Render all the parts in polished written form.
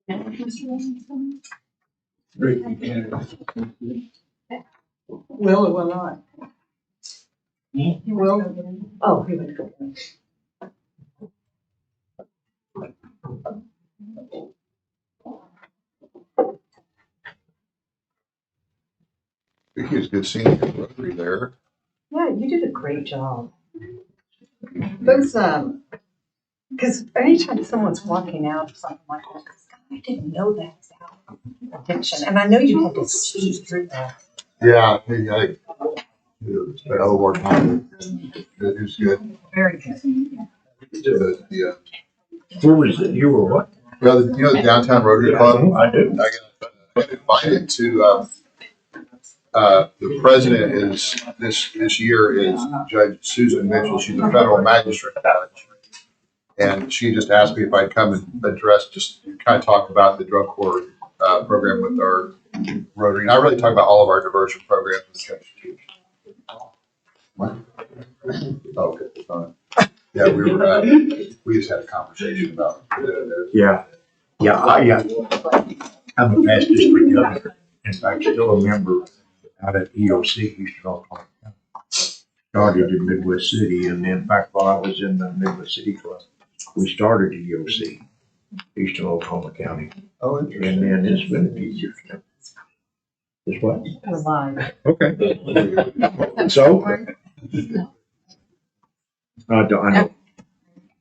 Will or will not? He will. Oh, he would go. I think it's good seeing you there. Yeah, you did a great job. Those, because anytime someone's walking out or something like that, I didn't know that about addiction, and I know you had to see through that. Yeah, I spent a little more time. It was good. Very good. Yeah. Where was it? You were what? Well, the downtown Rotary Club. I do. I got invited to. The president is this year is Judge Susan Mitchell. She's a federal magistrate judge, and she just asked me if I'd come and address, just kind of talk about the drug court program with our Rotary. And I really talk about all of our diversion programs with Judge too. What? Oh, okay, fine. Yeah, we just had a conversation about it. Yeah. I'm a past district governor. In fact, still a member out at EOC, Houston, Oklahoma. Started in Midwest City, and then, in fact, while I was in the Midwest City Club, we started EOC, Houston, Oklahoma County. Oh, And interesting. then it's been a few years now. This what? We're live. Okay. So? I know.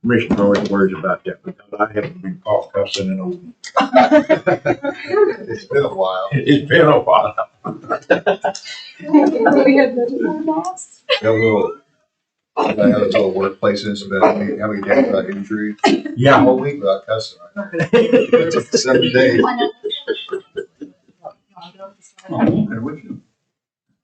Commissioner always worries about that, because I haven't been caught cussing and open. It's been a while. It's been a while. We had the boss. Got a little, I had a little workplace incident. How many days without injury? Yeah. A whole week without cussing. It took 7 days.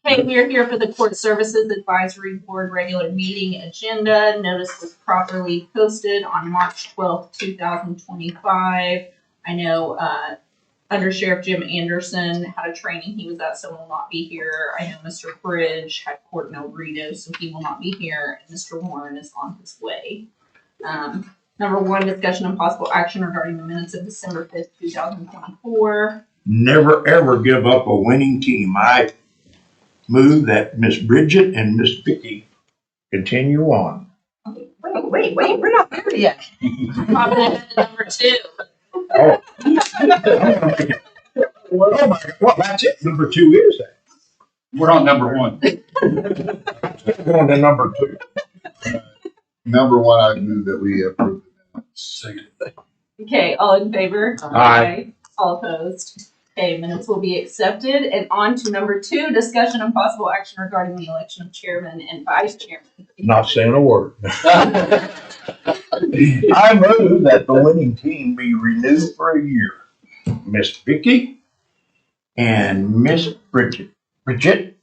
Okay, we are here for the Court Services Advisory Board regular meeting agenda. Notice was properly posted on March 12th, 2025. I know Under Sheriff Jim Anderson had a training he was at, so will not be here. I know Mr. Bridge had court in El Rito, so he will not be here. And Mr. Warren is on his way. Number one, discussion and possible action regarding the minutes of December 5th, 2024. Never ever give up a winning team. I move that Miss Bridget and Miss Vicky continue on. Wait, we're not there yet. Popping ahead to number two. Oh. Oh my God, well, that's it. Number two is that. We're on number one. Going to number two. Number one, I move that we approve the minutes. Okay, all in favor? Aye. All opposed? Okay, minutes will be accepted. And on to number two, discussion and possible action regarding the election of chairman and vice chairman. Not saying a word. I move that the winning team be renewed for a year. Miss Vicky and Miss Bridget. Bridget.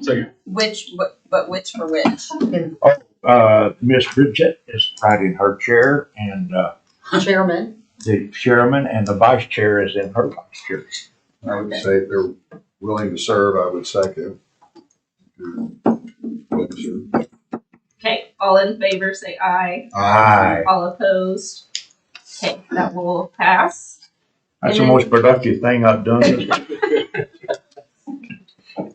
Second. Which for which? Miss Bridget is right in her chair, and Chairman. the chairman and the vice chair is in her vice chair. I would say if they're willing to serve, I would second. Okay, all in favor say aye. Aye. All opposed? Okay, that will pass. That's the most productive thing I've done.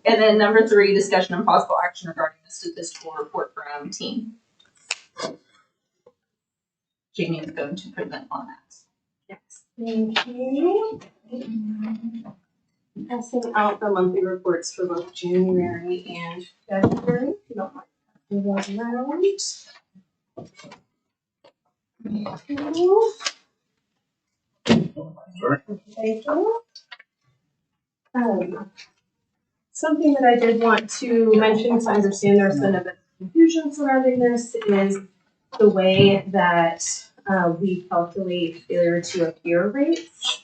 And then number three, discussion and possible action regarding the statistical report from team. Jamie is going to present on that. Yes, thank you. Passing out the monthly reports for both January and February, if you don't mind passing those around. Thank you. Thank you. Something that I did want to mention, because I understand there's been a bit of confusion surrounding this, is the way that we calculate failure to appear rates.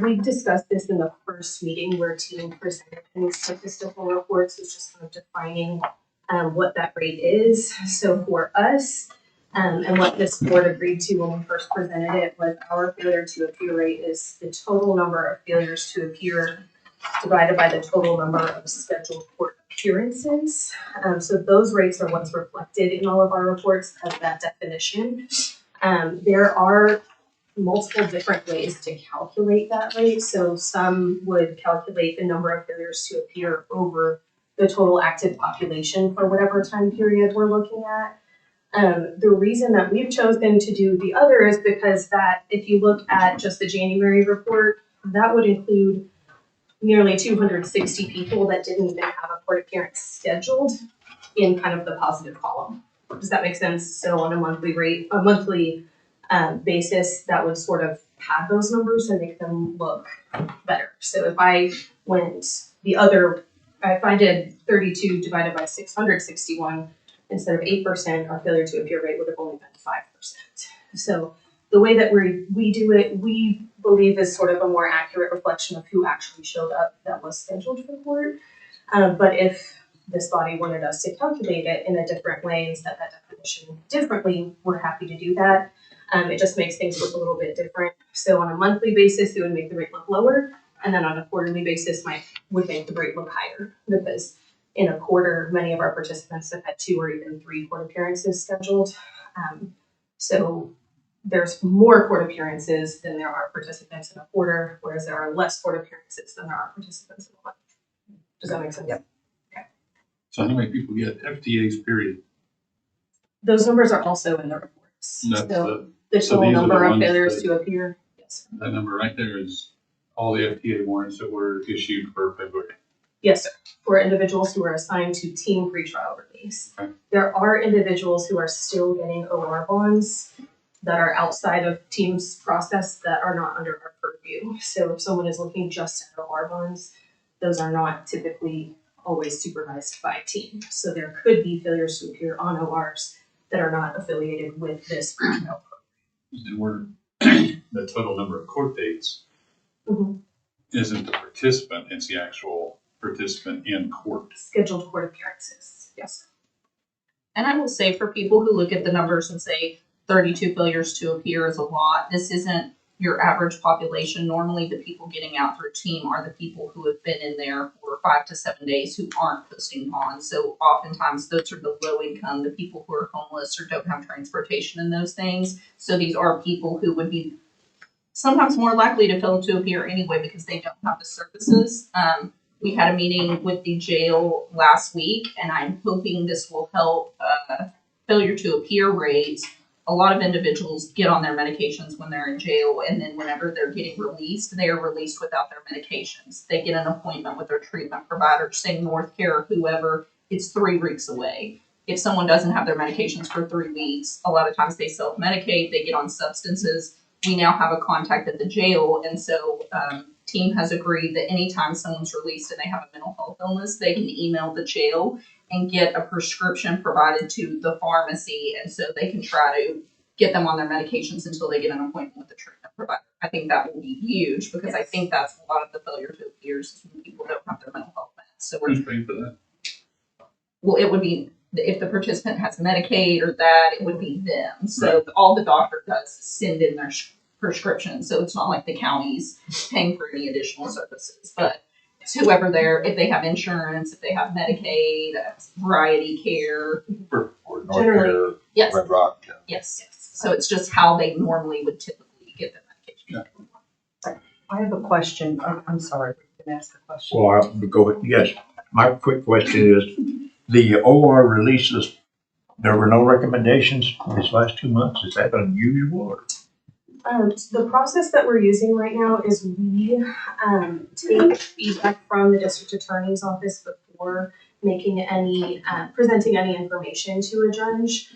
We discussed this in the first meeting where team presented any statistical reports, was just kind of defining what that rate is. So for us, and what this board agreed to when we first presented it, was our failure to appear rate is the total number of failures to appear divided by the total number of scheduled court appearances. So those rates are what's reflected in all of our reports as that definition. There are multiple different ways to calculate that rate. So some would calculate the number of failures to appear over the total active population for whatever time period we're looking at. The reason that we've chosen to do the other is because that if you look at just the January report, that would include nearly 260 people that didn't even have a court appearance scheduled in kind of the positive column. Does that make sense? So on a monthly basis, that would sort of pad those numbers and make them look better. So if I did 32 divided by 661 instead of 8%, our failure to appear rate would have only been 5%. So the way that we do it, we believe is sort of a more accurate reflection of who actually showed up that was scheduled for court. But if this body wanted us to calculate it in a different way and set that definition differently, we're happy to do that. It just makes things look a little bit different. So on a monthly basis, it would make the rate look lower, and then on a quarterly basis, would make the rate look higher, because in a quarter, many of our participants have had 2 or even 3 court appearances scheduled. So there's more court appearances than there are participants in a quarter, whereas there are less court appearances than there are participants in a month. Does that make sense? Yep. So how many people get FTAs period? Those numbers are also in the reports. That's So the so total these are the number of ones failures that- to appear. Yes, sir. that number right there is all the FTA warrants that were issued for February. Yes, sir. For individuals who are assigned to team pretrial release. Okay. There are individuals who are still getting OR bonds that are outside of team's process that are not under our purview. So if someone is looking just at OR bonds, those are not typically always supervised by team. So there could be failures to appear on ORs that are not affiliated with this pretrial And we're, the total number of court dates program. isn't the participant, it's the actual participant in court. Scheduled court appearances. Yes. And I will say, for people who look at the numbers and say 32 failures to appear is a lot, this isn't your average population. Normally the people getting out through team are the people who have been in there for 5 to 7 days who aren't posting bonds. So oftentimes those are the low income, the people who are homeless or don't have transportation and those things. So these are people who would be sometimes more likely to fail to appear anyway because they don't have the services. We had a meeting with the jail last week, and I'm hoping this will help failure to appear rates. A lot of individuals get on their medications when they're in jail, and then whenever they're getting released, they are released without their medications. They get an appointment with their treatment provider, say North Care or whoever. It's 3 weeks away. If someone doesn't have their medications for 3 weeks, a lot of times they self-medicate, they get on substances. We now have a contact at the jail, and so team has agreed that anytime someone's released and they have a mental health illness, they can email the jail and get a prescription provided to the pharmacy, and so they can try to get them on their medications until they get an appointment with the treatment provider. I think that will be huge, because I think that's a lot of the failure to appears is when people don't have their mental health meds. So Who's paying for that? well, it would be, if the participant has Medicaid or that, it would be them. So all the doctor does is send in their prescription. So it's not like the county's paying for any additional services, but it's whoever if they have insurance, if they have Medicaid, variety care. For North Generally, Carolina, Yes, Red Rock. yes. So it's just how they normally would typically get their medication. I have a question. I'm sorry, we can ask a question. Well, I'll go, yes, my quick question is, the OR releases, there were no recommendations these last 2 months, is that unusual or? The process that we're using right now is we take feedback from the district attorney's office before making presenting any information to a judge.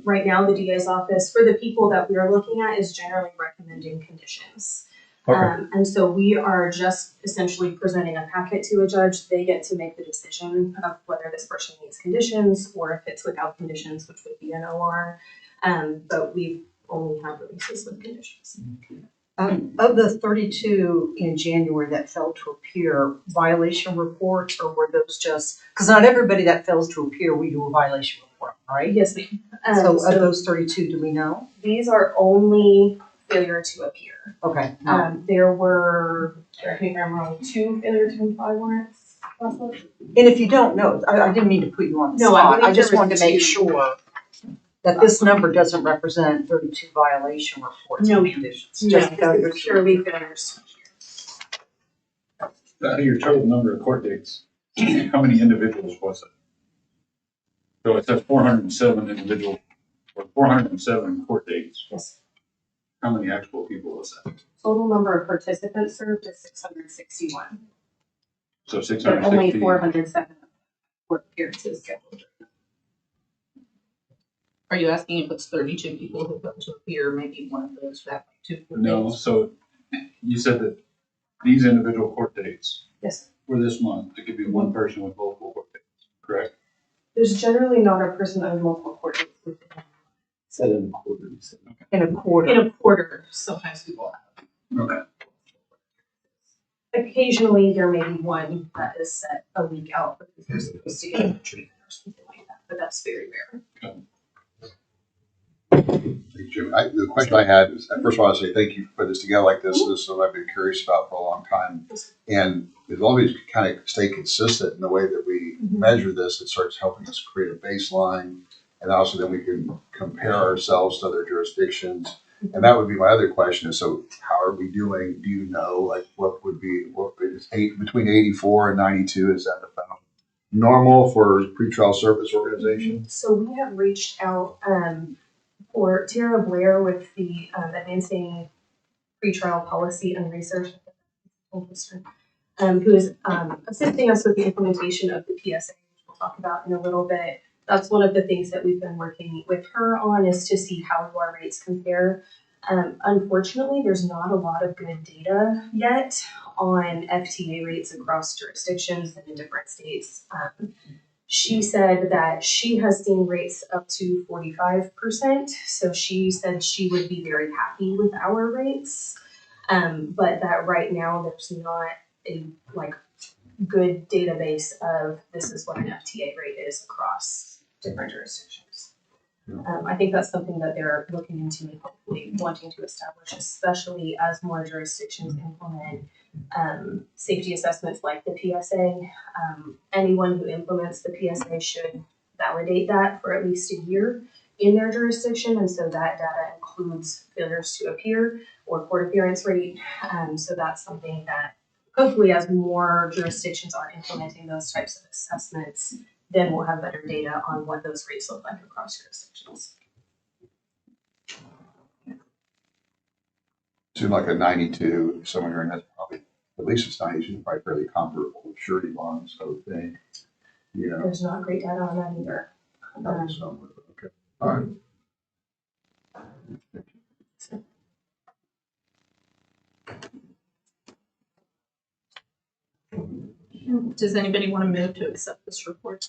Right now, the DA's office, for the people that we are looking at, is generally recommending conditions. Okay. And so we are just essentially presenting a packet to a judge. They get to make the decision of whether this person needs conditions or if it's without conditions, which would be an OR. But we only have releases with conditions. Of the 32 in January that failed to appear, violation reports, or were those just, because not everybody that fails to appear, we do a violation report, right? Yes, ma'am. So of those 32, do we know? These are only failure to appear. Okay. There were, I think I'm wrong, 2 failure to comply warrants last month. And if you don't know, I didn't mean to put you on the No, I spot. believe I just there was wanted to make 2. sure. That this number doesn't represent 32 violation reports. No, and ma'am. conditions, No, just because failure it's to purely failures. Out of your total number of court dates, how many individuals was it? So it says 407 individuals, or 407 court dates. Yes. How many actual people was that? Total number of participants served is 661. So But only 660. 407 court appearances scheduled. Are you asking if it's 32 people who come to appear, maybe one of those that two? No, so you said that these individual court dates Yes. for this month, it could be one person with multiple court dates, correct? There's generally not a person on multiple court dates within Said in quarters. in a quarter. in a quarter. Sometimes people have. Okay. Occasionally, there may be one that is set a week out because they're supposed to get treatment or something like that, but that's very rare. Thank you, Jim. The question I had is, first of all, I want to say thank you for putting this together like this. This is something I've been curious about for a long time. And as long as we kind of stay consistent in the way that we measure this, it starts helping us create a baseline. And also then we can compare ourselves to other jurisdictions. And that would be my other question is, so how are we doing? Do you know, like what is between 84 and 92? Is that about normal for pretrial service organization? So we have reached out for Tara Blair with the Advancing Pretrial Policy and Research Officer, who is assisting us with the implementation of the PSA, which we'll talk about in a little bit. That's one of the things that we've been working with her on, is to see how do our rates compare. Unfortunately, there's not a lot of good data yet on FTA rates across jurisdictions and in different states. She said that she has seen rates up to 45%. So she said she would be very happy with our rates. But that right now there's not a good database of this is what an FTA rate is across different jurisdictions. I think that's something that they're looking into and hopefully wanting to establish, especially as more jurisdictions implement safety assessments like the PSA. Anyone who implements the PSA should validate that for at least a year in their jurisdiction, and so that data includes failures to appear or court appearance rate. So that's something that hopefully, as more jurisdictions are implementing those types of assessments, then we'll have better data on what those rates look like across jurisdictions. Seems like a 92, somewhere in that's probably, at least it's 92, probably fairly comparable with surety bonds, I would think. You know, There's not great data on that either. okay. All right. Does anybody want to move to accept this report?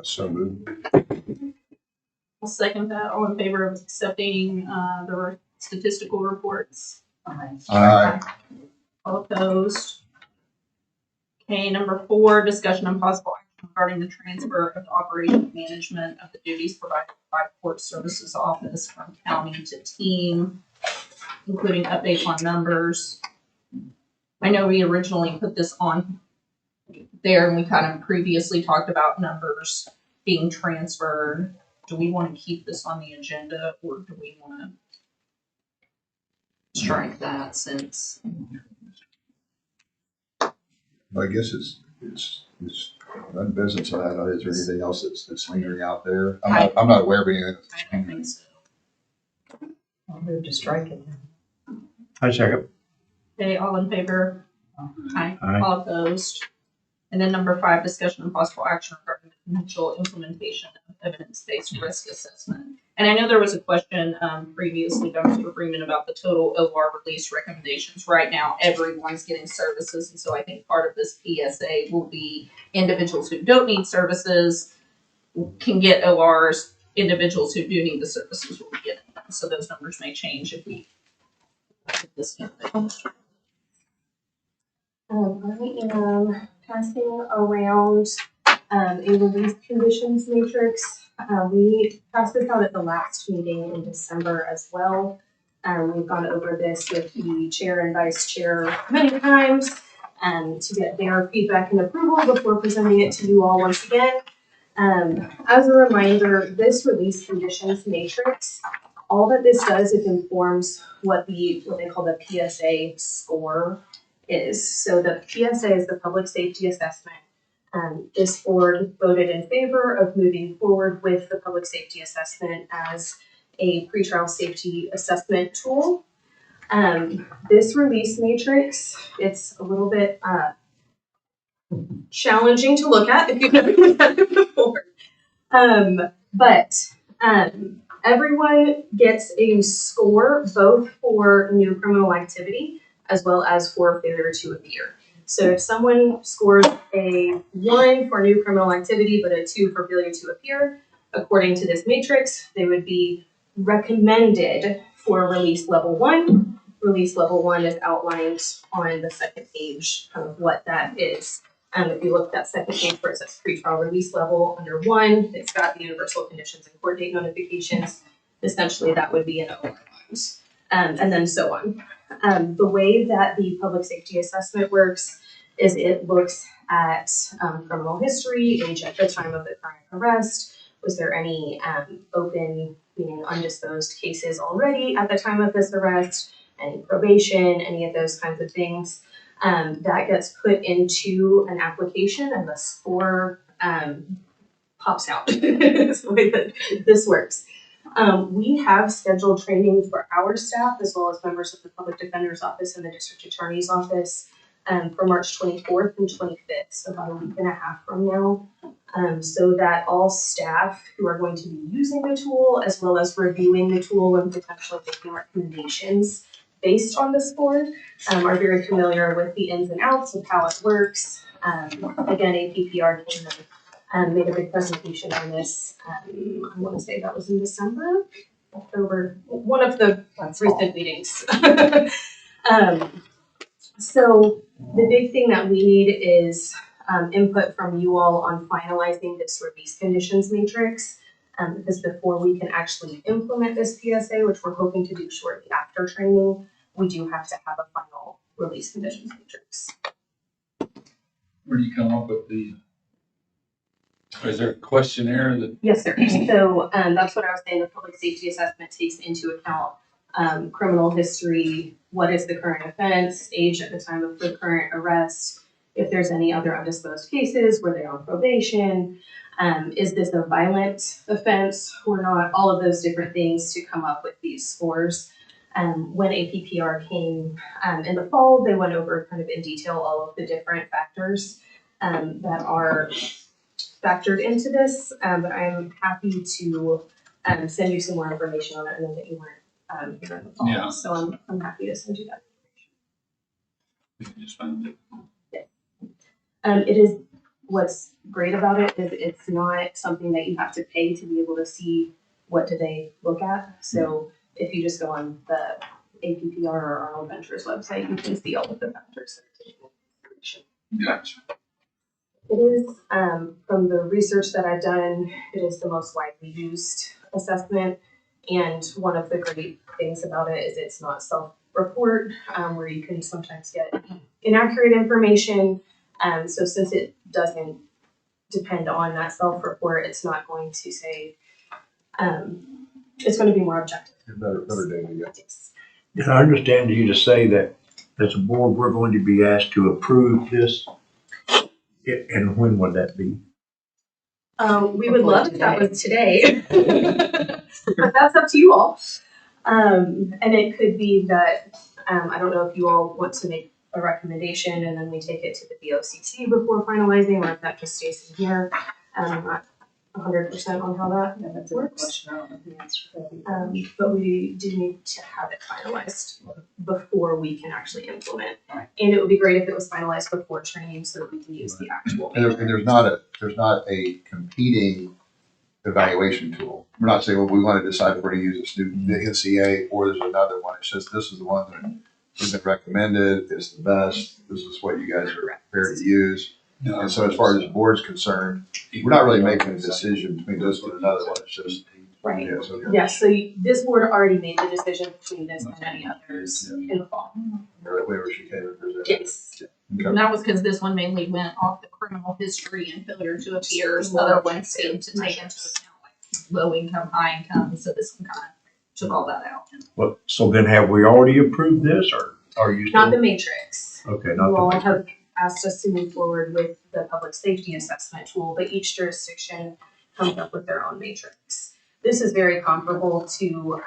So moved. I'll second that. All in favor of accepting the statistical reports? Aye. All opposed? Okay, number 4, discussion on possible action regarding the transfer of operation management of the duties provided by Court Services Office from county to team, including updates on numbers. I know we originally put this on there and we kind of previously talked about numbers being transferred. Do we want to keep this on the agenda or do we want to strike that since? I guess it's none business on that. Is there anything else that's lingering out there? I'm not aware of anything. I don't think so. I'll move to strike it. I second. Okay, all in favor? Aye. Aye. All opposed? And then number 5, discussion and possible action regarding the potential implementation of evidence-based risk assessment. And I know there was a question previously done to agreement about the total OR release recommendations. Right now, everyone's getting services, and so I think part of this PSA will be individuals who don't need services can get ORs. Individuals who do need the services will be getting them. So those numbers may change if we get this in. I am passing around a release conditions matrix. We passed this out at the last meeting in December as well. We've gone over this with the chair and vice chair many times to get their feedback and approval before presenting it to you all once again. As a reminder, this release conditions matrix, all that this does is informs what they call the PSA score is. So the PSA is the public safety assessment. This board voted in favor of moving forward with the public safety assessment as a pretrial safety assessment tool. This release matrix, it's a little bit challenging to look at if you've never looked at it before. But everyone gets a score both for new criminal activity as well as for failure to appear. So if someone scores a 1 for new criminal activity but a 2 for failure to appear, according to this matrix, they would be recommended for release level 1. Release level 1 is outlined on the second page of what that is. If you look at that second page where it says pretrial release level under 1, it's got the universal conditions and court date notifications. Essentially, that would be an OR and then so on. The way that the public safety assessment works is it looks at criminal history, age at the time of the current arrest. Was there any open, meaning undisposed cases already at the time of this arrest? Any probation, any of those kinds of things. That gets put into an application and the score pops out. That's the way that this works. We have scheduled training for our staff as well as members of the public defender's office and the district attorney's office for March 24th and 25th, so about a week and a half from now, so that all staff who are going to be using the tool as well as reviewing the tool and potentially making recommendations based on the score are very familiar with the ins and outs of how it works. Again, APPR came and made a big presentation on this. I want to say that was in December, October, one of the recent meetings. So the big thing that we need is input from you all on finalizing this release conditions matrix. Because before we can actually implement this PSA, which we're hoping to do shortly after training, we do have to have a final release conditions matrix. Where do you come up with the, is there a questionnaire that? Yes, sir. So that's what I was saying. The public safety assessment takes into account criminal history, what is the current offense, age at the time of the current arrest, if there's any other undisclosed cases, were they on probation, is this a violent offense or not, all of those different things to come up with these scores. When APPR came in the fall, they went over kind of in detail all of the different factors that are factored into this, but I'm happy to send you some more information on it. I know that you weren't here in the fall, Yeah. so I'm happy to send you that information. We can just find it. It is, what's great about it is it's not something that you have to pay to be able to see what do they look at. So if you just go on the APPR or Arnold Ventures website, you can see all of the factors that are taken into consideration. Gotcha. It is, from the research that I've done, it is the most widely used assessment. And one of the great things about it is it's not self-report, where you can sometimes get inaccurate information. So since it doesn't depend on that self-report, it's not going to say, it's going to be more objective. Better data, yeah. Yes. Did I understand you to say that as a board, we're going to be asked to approve this? And when would that be? We would love if that was today, but that's up to you all. And it could be that, I don't know if you all want to make a recommendation and then we take it to the BOCC before finalizing, or if that just stays in here. I'm not 100% on how that works. But we do need to have it finalized before we can actually implement. And it would be great if it was finalized before training so that we can use the actual. And there's not a competing evaluation tool. We're not saying, well, we want to decide if we're going to use this new, the NCA, or there's another one. It's just, this is the one that has been recommended. It's the best. This is what you guys are prepared to use. No. And so as far as the board's concerned, we're not really making a decision between this one and another one. It's just, Right. yeah, so Yeah, so this board already made the decision between this and any others in the fall. wherever she came, if there's a. Yes. Okay. And that was because this one mainly went off the criminal history and failure to appear. Other ones seem to take into account like low income, high income, so this one kind of took all that out. Well, so then have we already approved this, or are you still? Not the matrix. Okay, You not the all matrix. have asked us to move forward with the public safety assessment tool, but each jurisdiction comes up with their own matrix. This is very comparable to,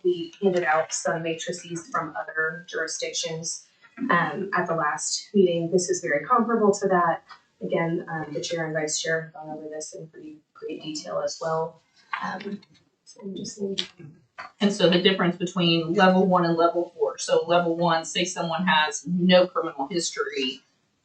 we handed out some matrices from other jurisdictions at the last meeting. This is very comparable to that. Again, the chair and vice chair have gone over this in pretty detail as well. So we just need. And so the difference between level 1 and level 4. So level 1, say someone has no criminal history,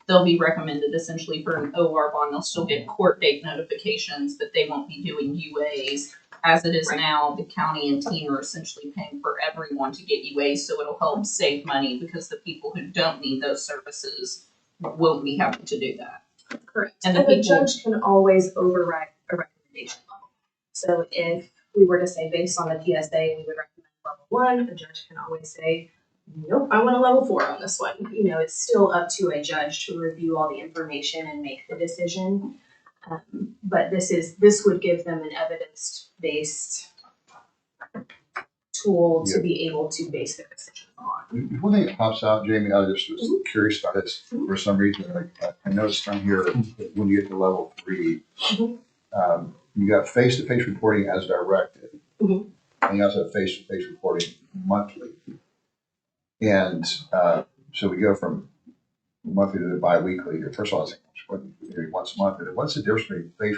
they'll be recommended essentially for an OR bond. They'll still get court date notifications, but they won't be doing UAs. As it is now, the county and team are essentially paying for everyone to get UAs, so it'll help save money because the people who don't need those services won't be having to do that. Correct. And And the the people- judge can always override a recommendation level. So if we were to say based on the PSA, we would recommend level 1, the judge can always say, nope, I want a level 4 on this one. You know, it's still up to a judge to review all the information and make the decision. But this would give them an evidence-based tool to be able to base their decision on. One thing that pops out, Jamie, I just was curious about this for some reason. I noticed on here that when you get to level 3, you got face-to-face reporting as directed. Mhm. And you also have face-to-face reporting monthly. And so we go from monthly to bi-weekly. First of all, I was thinking, maybe once a month. And what's the difference between face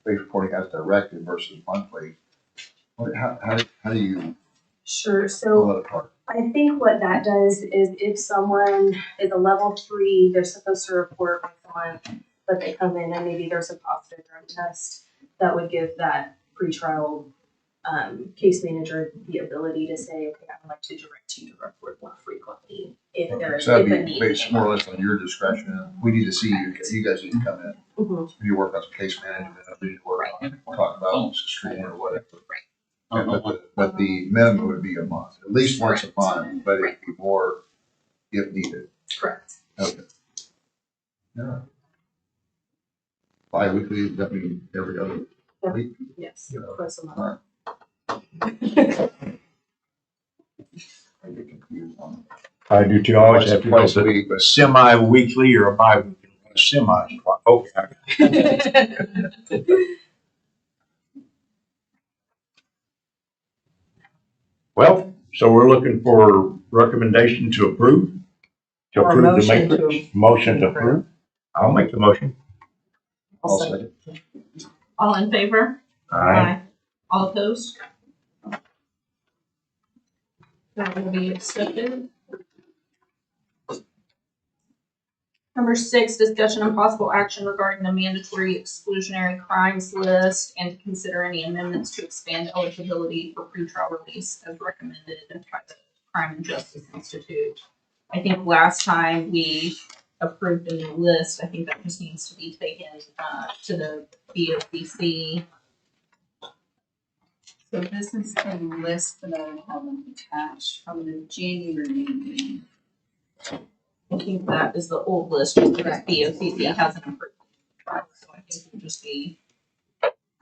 reporting as directed versus monthly? How do you Sure, pull so that apart? I think what that does is if someone is a level 3, they're supposed to report once a month, but they come in and maybe there's a positive drug test, that would give that pretrial case manager the ability to say, okay, I would like to direct you to report more frequently if there is So if a that'd be need. based more or less on your discretion. We need to see you, you guys need to come in. Mhm. We need to work on some case management, we need to work on, talk about stream or whatever. But the minimum would be a month, at least once a month, but it'd be more if needed. Correct. Okay. Yeah. Bi-weekly, that means every other week. Yes, Yeah. twice a month. All right. I get confused on I do too. I always have to know twice a if week, but it's semi-weekly or a bi-weekly. Semi is quite, okay. I got it. Well, so we're looking for recommendation to approve? To Or a approve the motion to matrix? Motion to approve? I'll make the motion. I'll second. All in favor? Aye. All opposed? That will be accepted. Number 6, discussion and possible action regarding the mandatory exclusionary crimes list and to consider any amendments to expand eligibility for pretrial release as recommended by the Crime and Justice Institute. I think last time we approved a new list. I think that just needs to be taken to the BOCC. So this is the list that I have attached from the January meeting. I think that is the old list, just because Correct. BOCC hasn't approved it. So I think we'll just be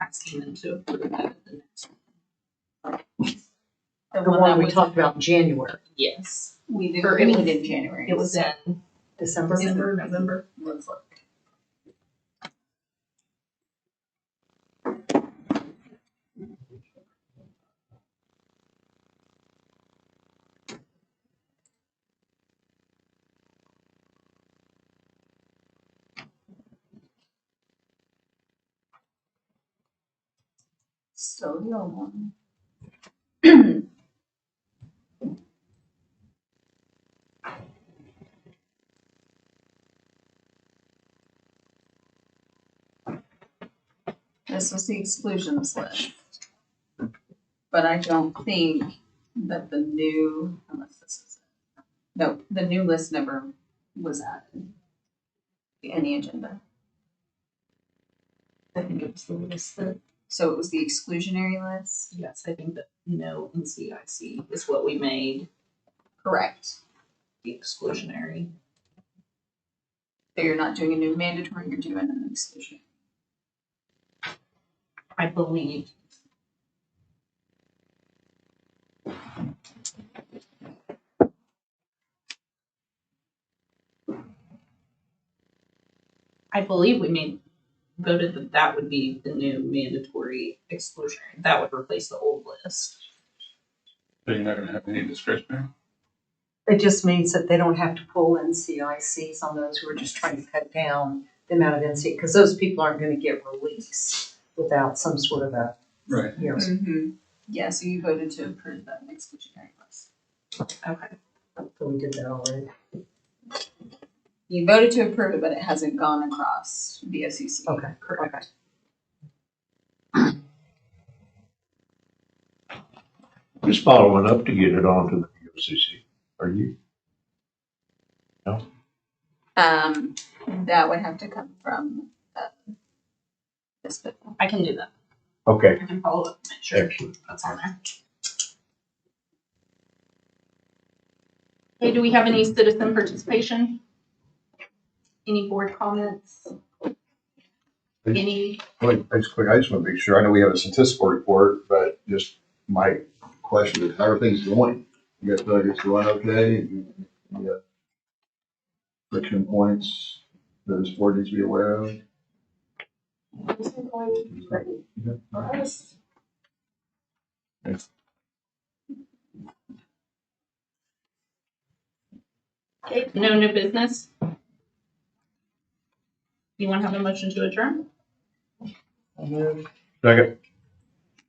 asking them to approve that at the next one. The one we talked about in January, Yes. We did, Or it it was was- in January. It was in December. December, November. Looks like. So the old one. This was the exclusions list. But I don't think that the new, unless this is it. No, the new list never was added. Any agenda. I think it was the list that, So it was the exclusionary list? yes, I think that no NCIC is what we made Correct. the exclusionary. So you're not doing a new mandatory, you're doing an exclusionary. I believe. I believe we voted that that would be the new mandatory exclusionary. That would replace the old list. So you're not gonna have any discretionary? It just means that they don't have to pull NCICs on those who are just trying to cut down the amount of NC, because those people aren't gonna get released without some sort of a, Right. you know, Mm-hmm. Yeah, so you voted to approve that exclusionary list. Okay. so we did that already. You voted to approve it, but it hasn't gone across BOCC. Okay, Correct. Just following up to get it onto the POCC. Are you? That would have to come from, this, but I can do that. Okay, I can follow up, make sure excellent. that's on there. Okay, do we have any citizen participation? Any board comments? Any, I just want to make sure, I know we have a statistical report, but just my question is, how are things going? You guys feel like it's going okay? Yeah. Friction points that this board needs to be aware of? okay, no new business? You want to have a motion to adjourn? Second.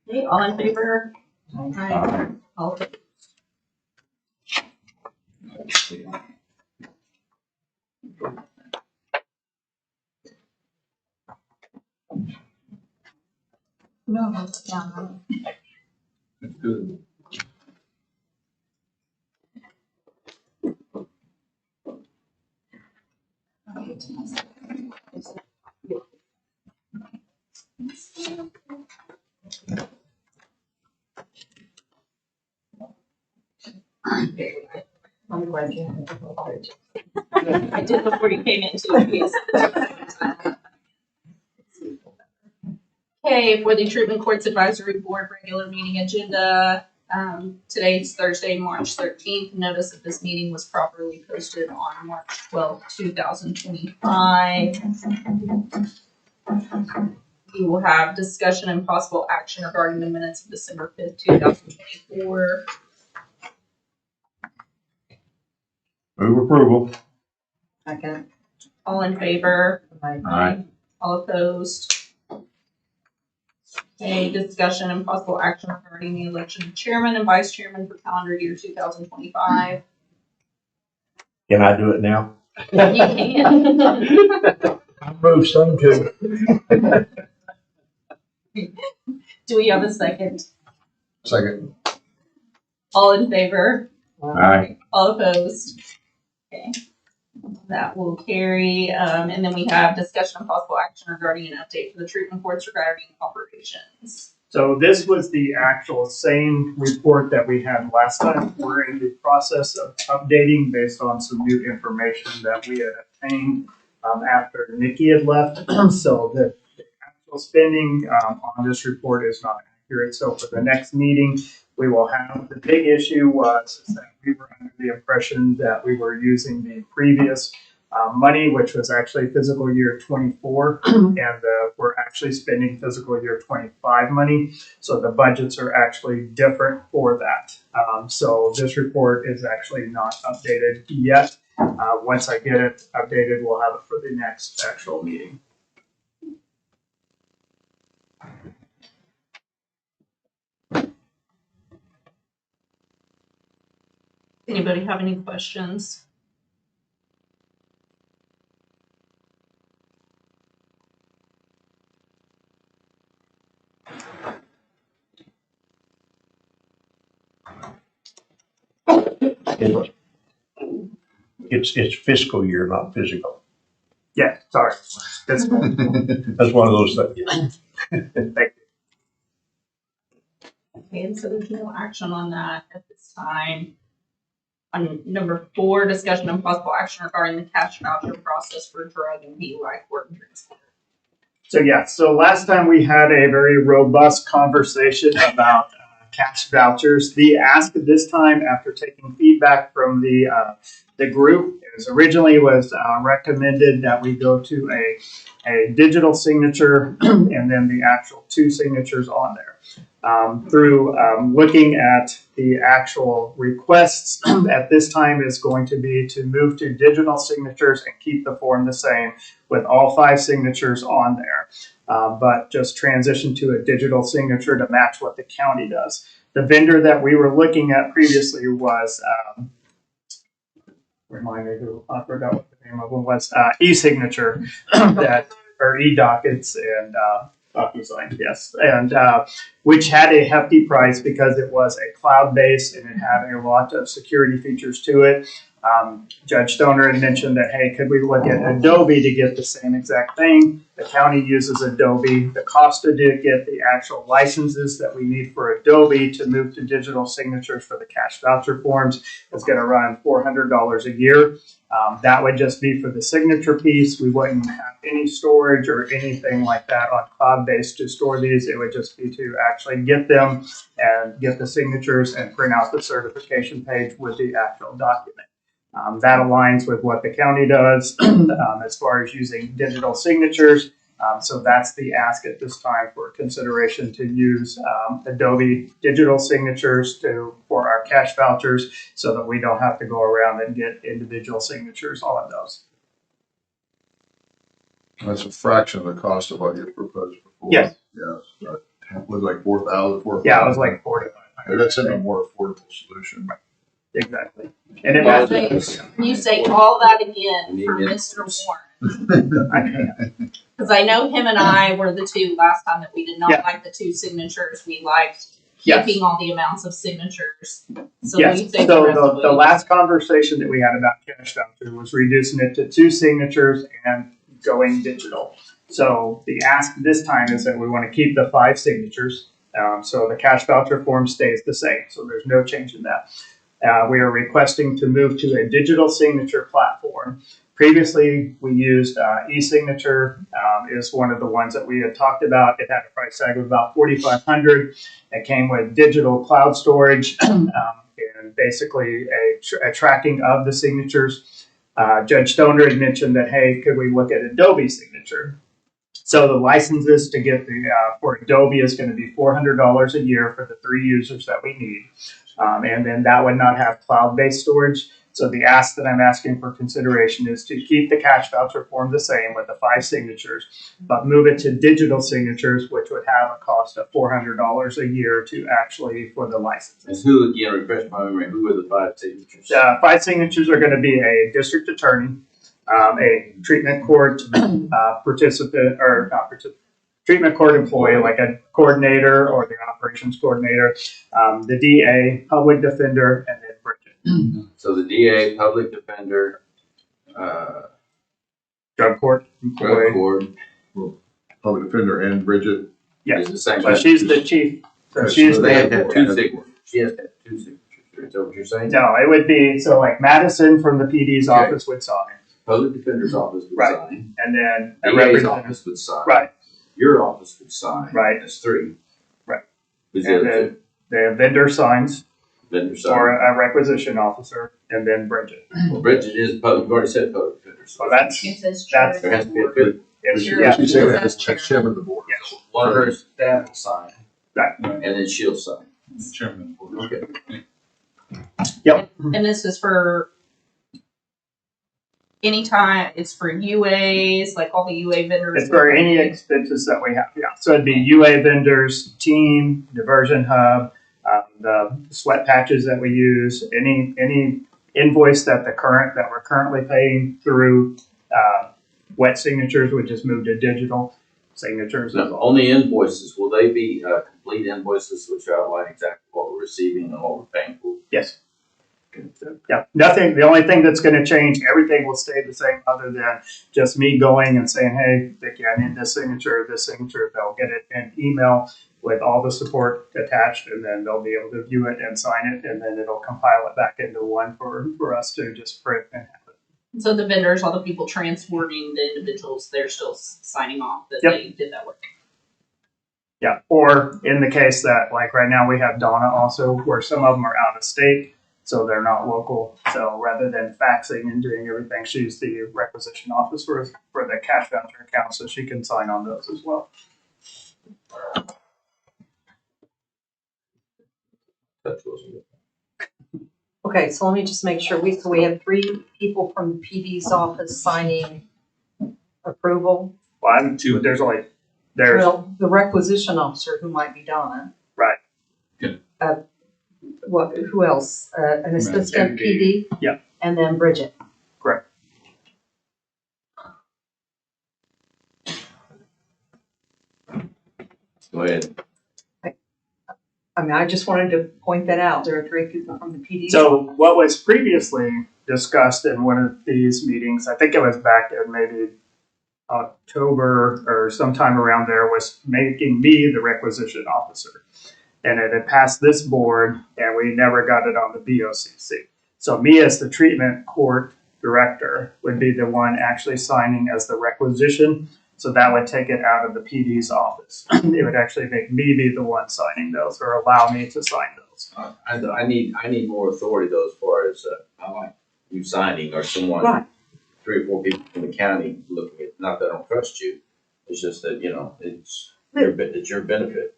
Okay, all in favor? Aye. All opposed? no, it's down. That's good. I'm glad you had I did before you came in too, yes. Okay, for the Treatment Courts Advisory Board regular meeting agenda, today's Thursday, March 13th. Notice that this meeting was properly posted on March 12th, 2025. We will have discussion and possible action regarding the minutes of December 5th, 2024. Move approval. Second. All in favor? Aye. All opposed? Okay, discussion and possible action regarding the election of chairman and vice chairman for calendar year 2025. Can I do it now? You can. I move some too. Do we have a second? Second. All in favor? Aye. All opposed? Okay. That will carry. And then we have discussion and possible action regarding an update for the treatment courts regarding operations. So this was the actual same report that we had last time. We're in the process of updating based on some new information that we had obtained after Nikki had left. So the actual spending on this report is not accurate. So for the next meeting, we will have, the big issue was that we were under the impression that we were using the previous money, which was actually fiscal year 24, and we're actually spending fiscal year 25 money. So the budgets are actually different for that. So this report is actually not updated yet. Once I get it updated, we'll have it for the next actual meeting. Anybody have any questions? It's fiscal year, not physical. Yeah, sorry. That's That's one of those things. Okay, and so there's no action on that at this time. On number 4, discussion and possible action regarding the cash voucher process for drug and DUI court and transport. So last time we had a very robust conversation about cash vouchers. The ask this time, after taking feedback from the group, is originally was recommended that we go to a digital signature and then the actual 2 signatures on there. Through looking at the actual requests at this time is going to be to move to digital signatures and keep the form the same with all 5 signatures on there, but just transition to a digital signature to match what the county does. The vendor that we were looking at previously was, remind me who, I forgot what the name of them was, e-signature or e-dockets and DocuSign, yes, and which had a hefty price because it was a cloud-based and it had a lot of security features to it. Judge Stoner had mentioned that, hey, could we look at Adobe to get the same exact thing? The county uses Adobe. The cost to get the actual licenses that we need for Adobe to move to digital signatures for the cash voucher forms is going to run $400 a year. That would just be for the signature piece. We wouldn't have any storage or anything like that on cloud-based to store these. It would just be to actually get them and get the signatures and print out the certification page with the actual document. That aligns with what the county does as far as using digital signatures. So that's the ask at this time for consideration to use Adobe digital signatures for our cash vouchers so that we don't have to go around and get individual signatures on those. That's a fraction of the cost of what you proposed before. Yes. Yes. It was like 4,000. Yeah, it was like 4,500. That's in a more affordable solution. Exactly. And it Well, has, you say all that again for Mr. Warren. Because I know him and I were the two last time that we did not Yeah. like the 2 signatures. We liked Yes. keeping all the amounts of signatures. So yes. you say So rest of the it. last conversation that we had about cash voucher was reducing it to 2 signatures and going digital. So the ask this time is that we want to keep the 5 signatures. So the cash voucher form stays the same. So there's no change in that. We are requesting to move to a digital signature platform. Previously, we used e-signature is one of the ones that we had talked about. It had a price tag of about $4,500. It came with digital cloud storage and basically a tracking of the signatures. Judge Stoner had mentioned that, hey, could we look at Adobe signature? So the licenses to get for Adobe is going to be $400 a year for the 3 users that we need. And then that would not have cloud-based storage. So the ask that I'm asking for consideration is to keep the cash voucher form the same with the 5 signatures, but move it to digital signatures, which would have a cost of $400 a year to actually for the licenses. And who, again, refresh my memory, who were the 5 signatures? 5 signatures are going to be a district attorney, a treatment court participant, or not participant, treatment court employee, like a coordinator or the operations coordinator, the DA, public defender, and then Bridget. So the DA, public defender, Drug court drug employee. court Public defender and Bridget. Yes. is the same. So she's the chief. So Yes, she's so They have the, to have 2 signatures. She has to have 2 signatures. Is that what you're saying? no, it would be, so like Madison from the PD's Okay. office would sign, Public defender's office would Right. sign. and then a DA's representative. office would sign. Right, Your office would sign. Right. That's 3. Right. Who's the and other 2? then the vendor signs, Vendor or sign. a requisition officer, and then Bridget. Well, Bridget is public, you've already said public defender. So that's, It says That's- There has to be a fifth. it's, Sure. yeah, She said that as chairman of the board. yes. One of her staff will sign. Right. And then she'll sign. Chairman. Okay. And this is for anytime, it's for UAs, like all the UA vendors. It's for any expenses that we have, yeah. So it'd be UA vendors, team, diversion hub, the sweat patches that we use, any invoice that we're currently paying through wet signatures, which is moved to digital signatures. Now, on the invoices, will they be complete invoices which outline exactly what we're receiving and what we're paying for? Yes. Yeah, nothing, the only thing that's gonna change, everything will stay the same other than just me going and saying, hey, Vicki, I need this signature, they'll get it in email. with all the support attached, and then they'll be able to view it and sign it, and then it'll compile it back into one for us to just print and have it. So the vendors, all the people transporting the individuals, they're still signing off that Yep. they did that work. Yeah, or in the case that, like right now, we have Donna also, where some of them are out of state, so they're not local. So rather than faxing and doing everything, she's the requisition officer for the cash voucher account, so she can sign on those as well. That was good. Okay, so let me just make sure, we have 3 people from the PD's office signing approval. Well, I'm two, there's Well, the requisition officer, who might be Donna. Right. Good. Who else? An assistant PD? Yeah. And then Bridget. Correct. Go ahead. I mean, I just wanted to point that out. There are 3 people from the PD. So what was previously discussed in one of these meetings, I think it was back in maybe October or sometime around there, was making me the requisition officer. And it had passed this board, and we never got it on the BOCC. So me as the treatment court director would be the one actually signing as the requisition. So that would take it out of the PD's office. It would actually make me be the one signing those, or allow me to sign those. I need more authority though, as far as, I like you signing or someone, Right. 3 or 4 people from the county looking at, not that I don't trust you, it's just that, it's your benefit.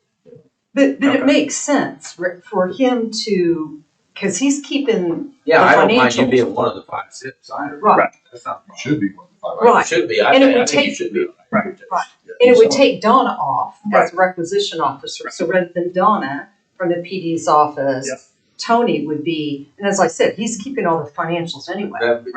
But Okay. it makes sense for him to, because he's keeping Yeah, the I don't mind you financials. being one of the 5 signers. Right. That's not. Should be one of the 5. Right. Should be, I And it think would you take- should be. Right. Right. Yeah, And it would so- take Donna off Right. as requisition officer. So rather than Donna from the PD's office, Yep. Tony would be, and as I said, he's keeping all the financials anyway. That'd be-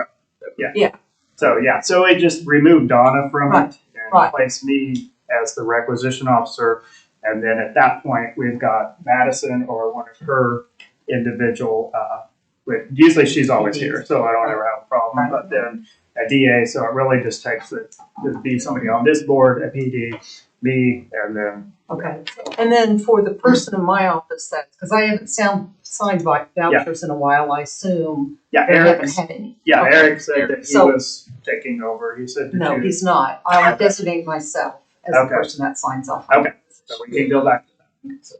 So it just removed Donna from Right, it and right. placed me as the requisition officer. And then at that point, we've got Madison or one of her individual, usually she's always here, so I don't ever have a problem. But then a DA, so it really just takes it to be somebody on this board, a PD, me, and then, Okay. And then for the person in my office, that's, because I haven't signed vouchers in a while, I assume yeah, they haven't Eric's, had any. yeah, Okay. Eric said that he So- was taking over. He said No, that you, he's not. I'll designate myself as the Okay. person that signs off. Okay. so we can go back to that. So,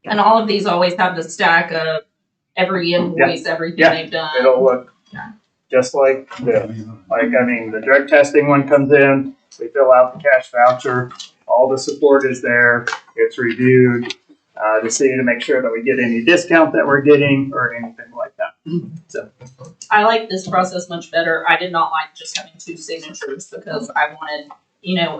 And all of these always have the stack of every invoice, everything Yeah. they've done. it'll look Yeah. just like this. Like, I mean, the drug testing one comes in, we fill out the cash voucher, all the support is there, it's reviewed, to see, to make sure that we get any discount that we're getting or anything like that. So, I like this process much better. I did not like just having 2 signatures because I wanted,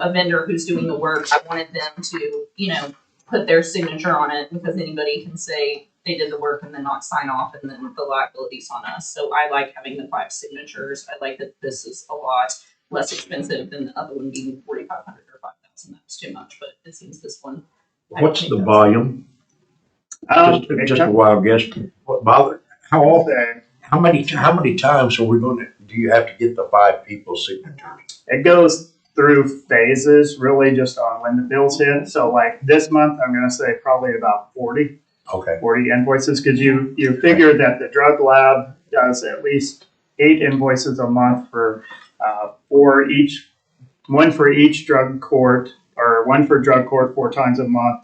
a vendor who's doing the work, I wanted them to, put their signature on it because anybody can say they did the work and then not sign off and then the liability's on us. So I like having the 5 signatures. I like that this is a lot less expensive than the other one being 4,500 or 5,000. That was too much, but it seems this one. I What's think the that's- volume? Just a wild guess. What bother? How often? How many times are we do you have to get the 5 people's signatures? it goes through phases, really just on when the bills hit. So like this month, I'm gonna say probably about 40 Okay. invoices, because you figure that the drug lab does at least 8 invoices a month for one for each drug court, or one for drug court 4 times a month,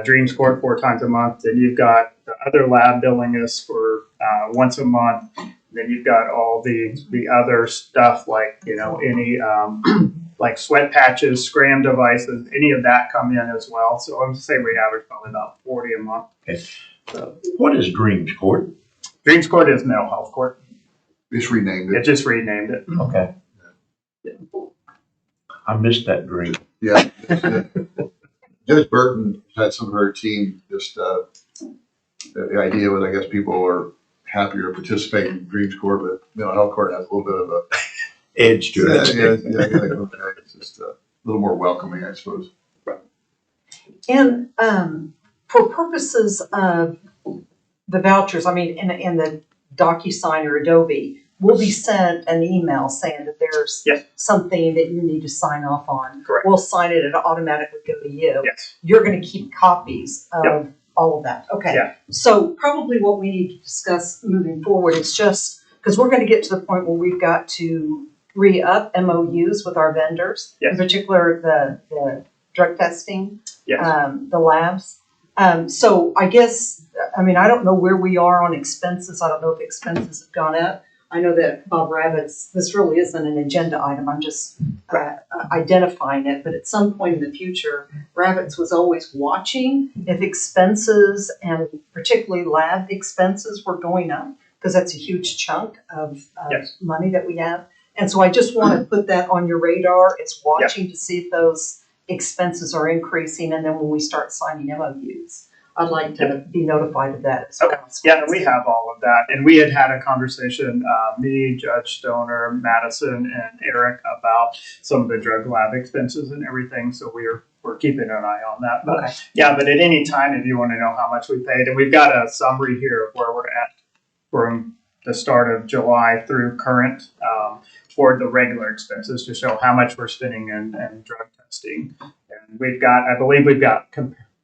Dreams Court 4 times a month. Then you've got the other lab billing us for once a month. Then you've got all the other stuff like any like sweat patches, scram devices, any of that come in as well. So I'm saying we average probably about 40 a month. Okay. So What is Dreams Court? Dreams Court is mental health court. Just renamed It it. just renamed it. Okay. I missed that dream. Yeah. Judge Burton had some of her team just, the idea was, I guess people are happier to participate in Dreams Court, but mental health court has a little bit of a, Edge to it. okay, it's just a little more welcoming, I suppose. And for purposes of the vouchers, I mean, in the DocuSign or Adobe, we'll be sent an email saying that there's Yes. something that you need to sign off on. Correct. We'll sign it, it'll automatically go to you. Yes. You're gonna keep copies of Yep. all of that, okay? Yeah. So probably what we need to discuss moving forward is just, because we're gonna get to the point where we've got to re-up MOUs with our vendors. Yes. In particular, the drug testing, Yes. the labs. So I guess, I mean, I don't know where we are on expenses. I don't know if expenses have gone up. I know that Bob Rabbit's, this really isn't an agenda item. I'm just identifying it. But at some point in the future, Rabbit's was always watching if expenses and particularly lab expenses were going up, because that's a huge chunk of Yes. money that we have. And so I just want to put that on your radar. It's watching to see if those expenses are increasing. And then when we start signing MOUs, I'd like to be notified of that as well. Okay. Yeah, and we have all of that. And we had a conversation, me, Judge Stoner, Madison, and Eric about some of the drug lab expenses and everything. So we're keeping an eye on that. But Okay. yeah, but at any time, if you want to know how much we paid, and we've got a summary here of where we're at from the start of July through current for the regular expenses to show how much we're spending in drug testing. And we've got, I believe we've got,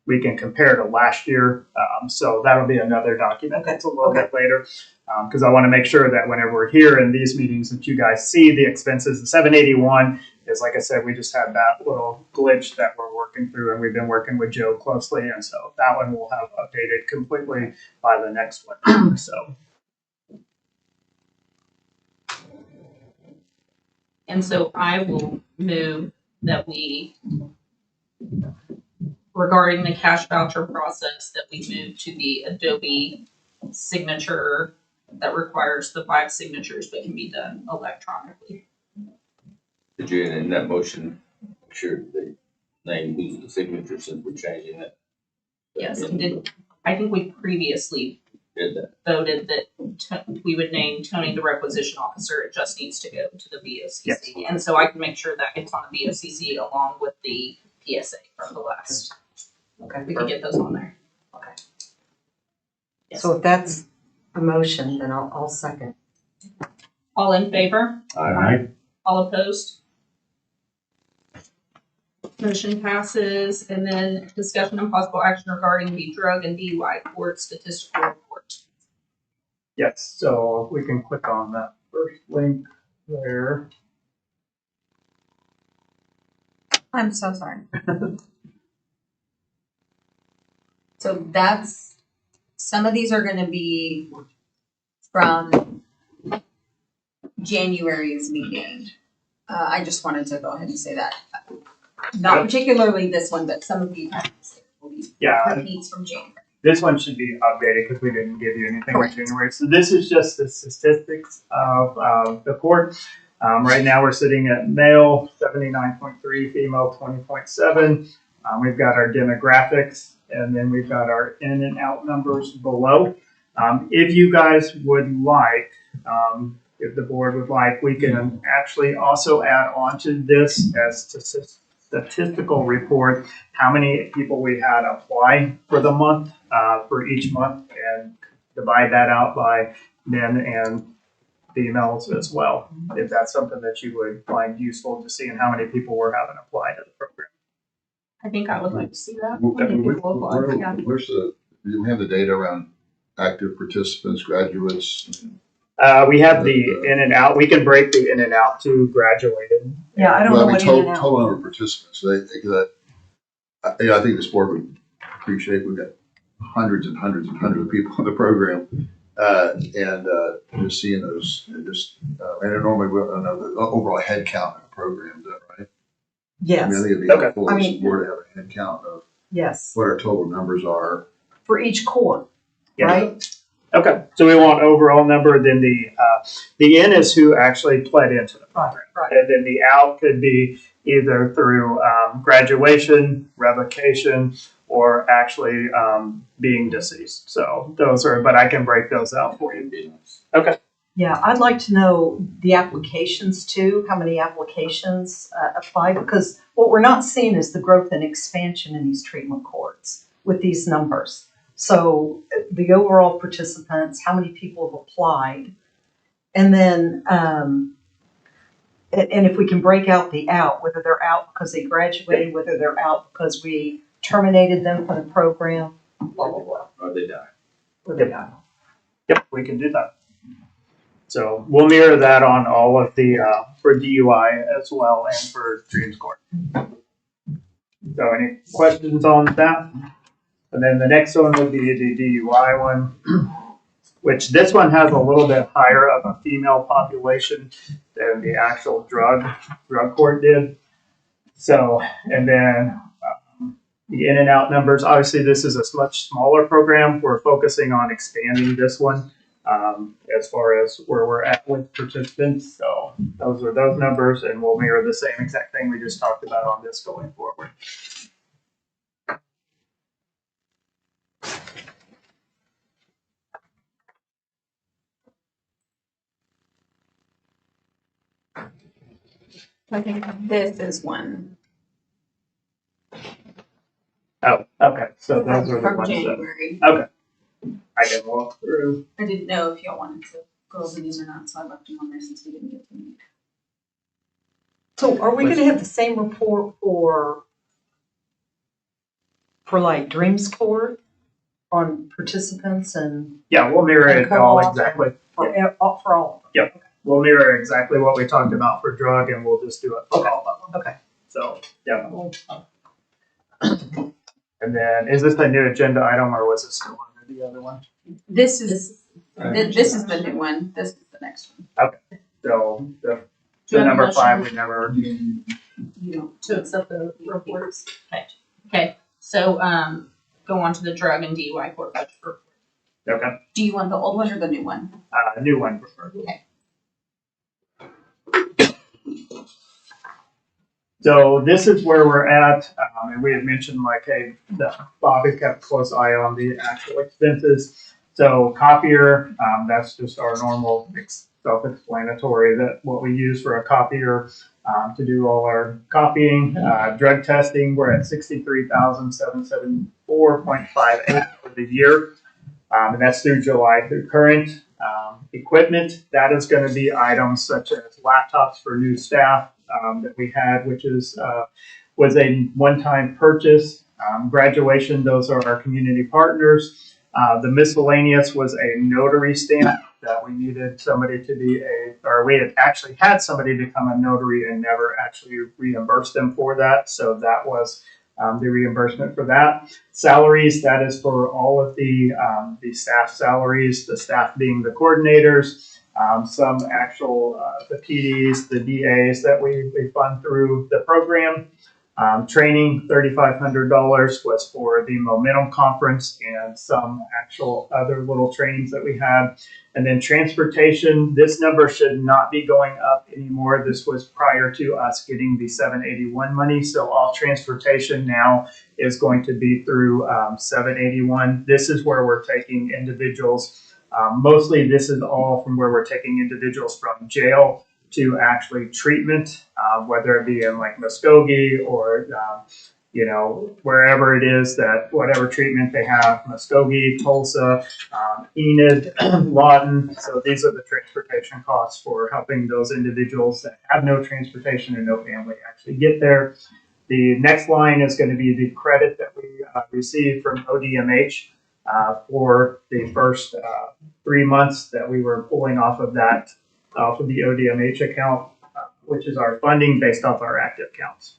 we can compare to last year. So that'll be another document that's a little bit later. Because I want to make sure that whenever we're here in these meetings that you guys see the expenses. The 781 is, like I said, we just had that little glitch that we're working through, and we've been working with Joe closely. And so that one will have updated completely by the next one. So. And so I will move that we, regarding the cash voucher process, that we move to the Adobe signature that requires the 5 signatures but can be done electronically. Did you, in that motion, sure the name who's the signature since we're changing it? Yes, and I think we previously Did that? voted that we would name Tony the requisition officer. It just needs to go to the VOCC. Yes. And so I can make sure that gets on the VOCC along with the PSA from the last. Okay. We can get those on there. Okay. Yes. So if that's a motion, then I'll second. All in favor? Aye. All opposed? Motion passes. And then discussion and possible action regarding the drug and DUI court statistical report. Yes, so we can click on that first link there. I'm so sorry. So that's, some of these are gonna be from January's meeting. I just wanted to go ahead and say that. Not particularly this one, but some of these will be Yeah, repeats from January. this one should be updated because we didn't give you anything in January. So this is just the statistics of the court. Right now we're sitting at male 79.3, female 20.7. We've got our demographics, and then we've got our in and out numbers below. If you guys would like, if the board would like, we can actually also add on to this as statistical report how many people we had apply for the month, for each month, and divide that out by men and females as well, if that's something that you would find useful to see and how many people were having applied to the program. I think I would like to see that. Where's do we have the data around active participants, graduates? We have the in and out. We can break the in and out to graduated. Yeah, I don't Well, know I mean, what in and out. total number of participants. I think this board would appreciate. We've got hundreds and hundreds and hundreds of people on the program, and just seeing those, and normally we don't know the overall head count in the program, is that right? I Yes, mean, I think it'd be Okay. helpful I as a mean- board to have a head count of yes, what our total numbers are. for each court, Yeah. right? Okay, so we want overall number. Then the in is who actually pled into the program, Right. and then the out could be either through graduation, revocation, or actually being deceased. So those are, but I can break those out for you. Okay. Yeah, I'd like to know the applications too, how many applications applied, because what we're not seeing is the growth and expansion in these treatment courts with these numbers. So the overall participants, how many people have applied, And then, and if we can break out the out, whether they're out because they graduated, whether they're out because we terminated them from the program, blah, blah, blah. Or they die. Or they're not. Yep, we can do that. So we'll mirror that on all of the, for DUI as well and for Dreams Court. So any questions on that? And then the next one would be the DUI one, which this one has a little bit higher of a female population than the actual drug court did. So, and then the in and out numbers, obviously this is a much smaller program. We're focusing on expanding this one as far as where we're at with participants. So those are those numbers, and we'll mirror the same exact thing we just talked about on this going forward. I think this is one Oh, okay. So those are the from ones that January. I can walk through. I didn't know if y'all wanted to go over these or not, so I left them on there since we didn't get them. So are we gonna have the same report for like Dreams Court on participants and Yeah, we'll mirror And it all co-op. exactly. for all of them? We'll mirror exactly what we talked about for drug, and we'll just do it for Okay. all of them. Okay. So, yeah. And then, is this the new agenda item, or was it still under the other one? This is the new one. This is the next one. So, the Do you have a number motion? 5, we never, You don't. To accept the reports. Okay, so, go on to the drug and DUI court budget report. okay, Do you want the old one or the new one? new one preferred. Okay. So this is where we're at, and we had mentioned like, hey, Bob had kept a close eye on the actual expenses. So copier, that's just our normal self-explanatory, that what we use for a copier to do all our copying. Drug testing, we're at $63,774.58 for the year, and that's through July through current. Equipment, that is going to be items such as laptops for new staff that we had, which was a one-time purchase. Graduation, those are our community partners. The miscellaneous was a notary stamp that we needed somebody to be we had actually had somebody become a notary and never actually reimbursed them for that. So that was the reimbursement for that. Salaries, that is for all of the staff salaries, the staff being the coordinators, some actual, the PDs, the DAs that we fund through the program. Training, $3,500 was for the Momentum Conference and some actual other little trainings that we had. And then transportation, this number should not be going up anymore. This was prior to us getting the 781 money. So all transportation now is going to be through 781. This is where we're taking individuals. Mostly this is all from where we're taking individuals from jail to actually treatment, whether it be in like Muskogee or, wherever it is that whatever treatment they have, Muskogee, Tulsa, Enid, Lawton. So these are the transportation costs for helping those individuals that have no transportation and no family actually get there. The next line is going to be the credit that we received from ODMH for the first 3 months that we were pulling off of the ODMH account, which is our funding based off our active counts.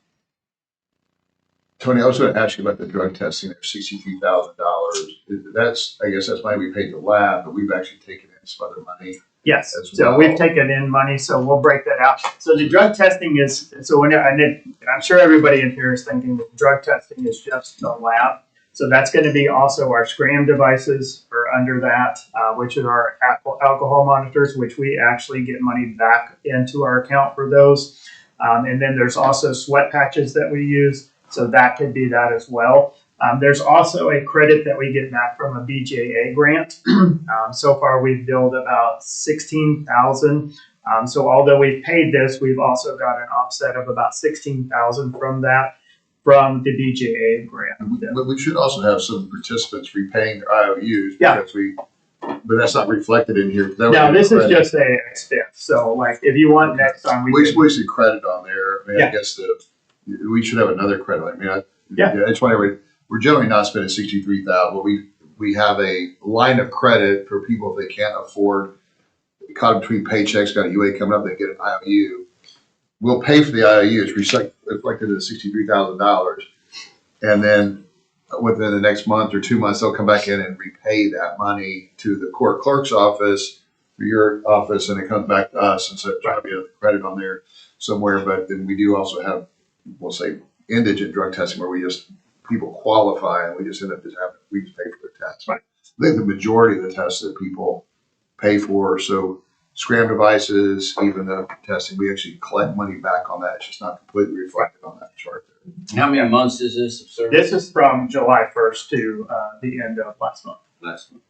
Tony, I was going to ask you about the drug testing there, $62,000. I guess that's money we paid the lab, but we've actually taken in some other money. Yes, As so well. we've taken in money, so we'll break that out. So the drug testing is, I'm sure everybody in here is thinking that drug testing is just the lab. So that's going to be also our SCRAM devices are under that, which are our alcohol monitors, which we actually get money back into our account for those. And then there's also sweat patches that we use. So that could be that as well. There's also a credit that we get back from a BJA grant. So far, we've billed about $16,000. So although we've paid this, we've also got an offset of about $16,000 from that, from the BJA grant. But we should also have some participants repaying their IOUs Yeah. because we But that's not reflected in here. That would No, be this is credit. just a expense. So like, if you want next time, We should credit on there. I mean, Yeah. I guess we should have another credit. I mean, Yeah. I just want everybody, we're generally not spending 63,000, but we have a line of credit for people if they can't afford, caught between paychecks, got a UA coming up, they get an IOU. We'll pay for the IOU. It's reflected in $63,000. And then within the next month or 2 months, they'll come back in and repay that money to the court clerk's office, or your office, and it comes back to us. And so it's trying to be a credit on there somewhere. But then we do also have, we'll say, indigent drug testing where people qualify and we just end up we just pay for their tests. Right. I think the majority of the tests that people pay for, so scram devices, even the testing, we actually collect money back on that. It's just not completely reflected on that chart there. How many months is this of service? this is from July 1st to the end of last month. Last month.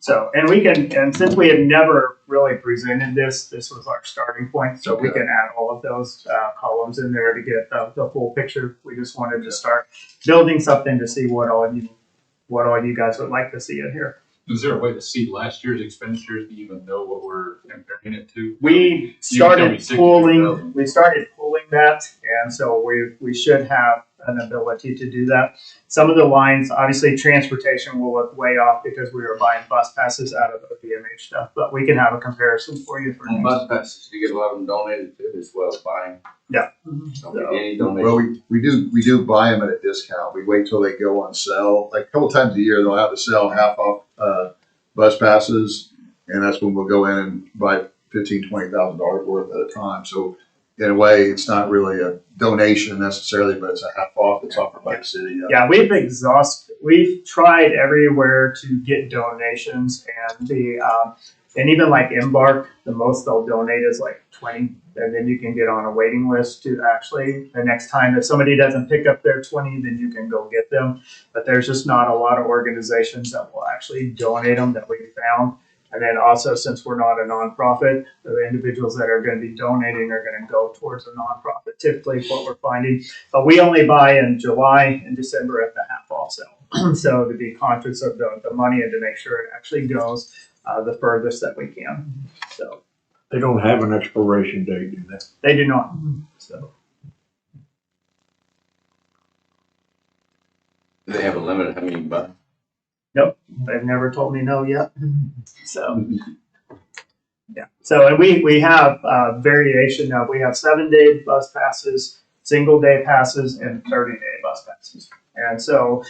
So, and since we had never really presented this was our starting point. So we Okay. can add all of those columns in there to get the full picture. We just wanted to start building something to see what all you guys would like to see in here. Is there a way to see last year's expenditures to even know what we're comparing it to? We You can tell me started pulling 63,000. that, and so we should have an ability to do that. Some of the lines, obviously transportation will look way off because we were buying bus passes out of the BMH stuff, but we can have a comparison for you for On next. bus passes, you get a lot of them donated too, as well as buying. Yeah. Don't get any donation. Well, we do buy them at a discount. We wait till they go on sale. Like a couple times a year, they'll have to sell half off bus passes, and that's when we'll go in and buy $15,000-$20,000 worth at a time. So in a way, it's not really a donation necessarily, but it's a half off that's offered by the city. Yeah, we've tried everywhere to get donations, and and even like Embark, the most they'll donate is like 20, and then you can get on a waiting list to actually, the next time if somebody doesn't pick up their 20, then you can go get them. But there's just not a lot of organizations that will actually donate them that we found. And then also, since we're not a nonprofit, the individuals that are going to be donating are going to go towards a nonprofit, typically is what we're finding. But we only buy in July and December at the half off sale. So to be conscious of the money and to make sure it actually goes the furthest that we can. So They don't have an expiration date, do they? they do not. So Do they have a limit of how many you buy? they've never told me no yet. So yeah. So and we have variation now. We have 7-day bus passes, single day passes, and 30-day bus passes. And so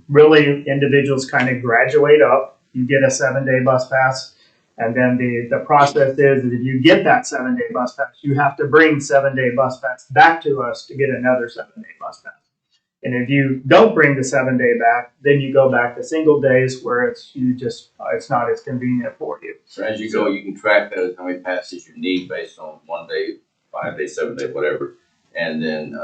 really individuals kind of graduate up. You get a 7-day bus pass. And then the process is that if you get that 7-day bus pass, you have to bring 7-day bus pass back to us to get another 7-day bus pass. And if you don't bring the 7-day back, then you go back to single days where it's not as convenient for you. So as you go, you can track those, how many passes you need based on 1 day, 5 day, 7 day, whatever. And then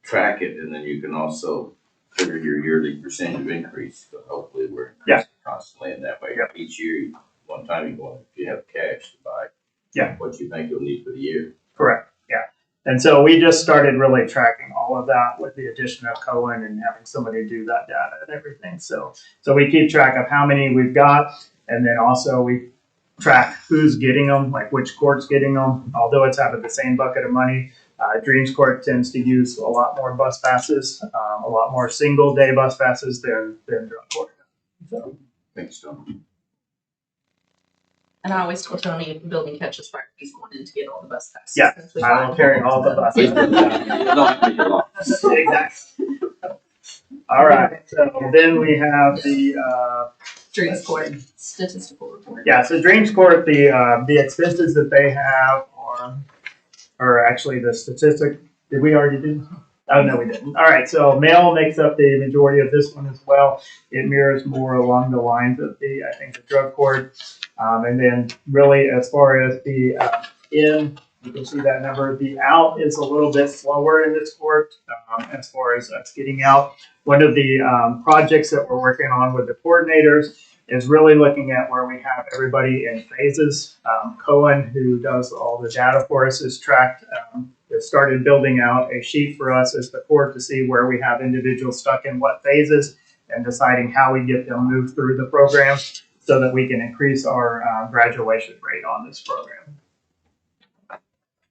track it, and then you can also figure your yearly percentage of increase. So hopefully we're increasing constantly in that way. Yep. Each year, one time you go, if you have cash to buy what you think you'll need for the year. Correct. Yeah. And so we just started really tracking all of that with the addition of Cohen and having somebody do that data and everything. So we keep track of how many we've got, and then also we track who's getting them, like which court's getting them. Although it's out of the same bucket of money, Dreams Court tends to use a lot more bus passes, a lot more single day bus passes than Drug Court. So Thanks, Tom. And I always tell Tony if the building catches fire, he's going in to get all the bus passes. Yeah, Since we I buy will carry all the buses. Exactly. All right. So then we have the Dreams Court statistical report. yeah. So Dreams Court, the expenses that they have are actually the statistic. Did we already do? Oh no, we didn't. All right. So mail makes up the majority of this one as well. It mirrors more along the lines of I think the Drug Court. And then really as far as the in, you can see that number. The out is a little bit slower in this court as far as us getting out. One of the projects that we're working on with the coordinators is really looking at where we have everybody in phases. Cohen, who does all the data for us, has started building out a sheet for us as the court to see where we have individuals stuck in what phases and deciding how we get them moved through the program. so that we can increase our graduation rate on this program.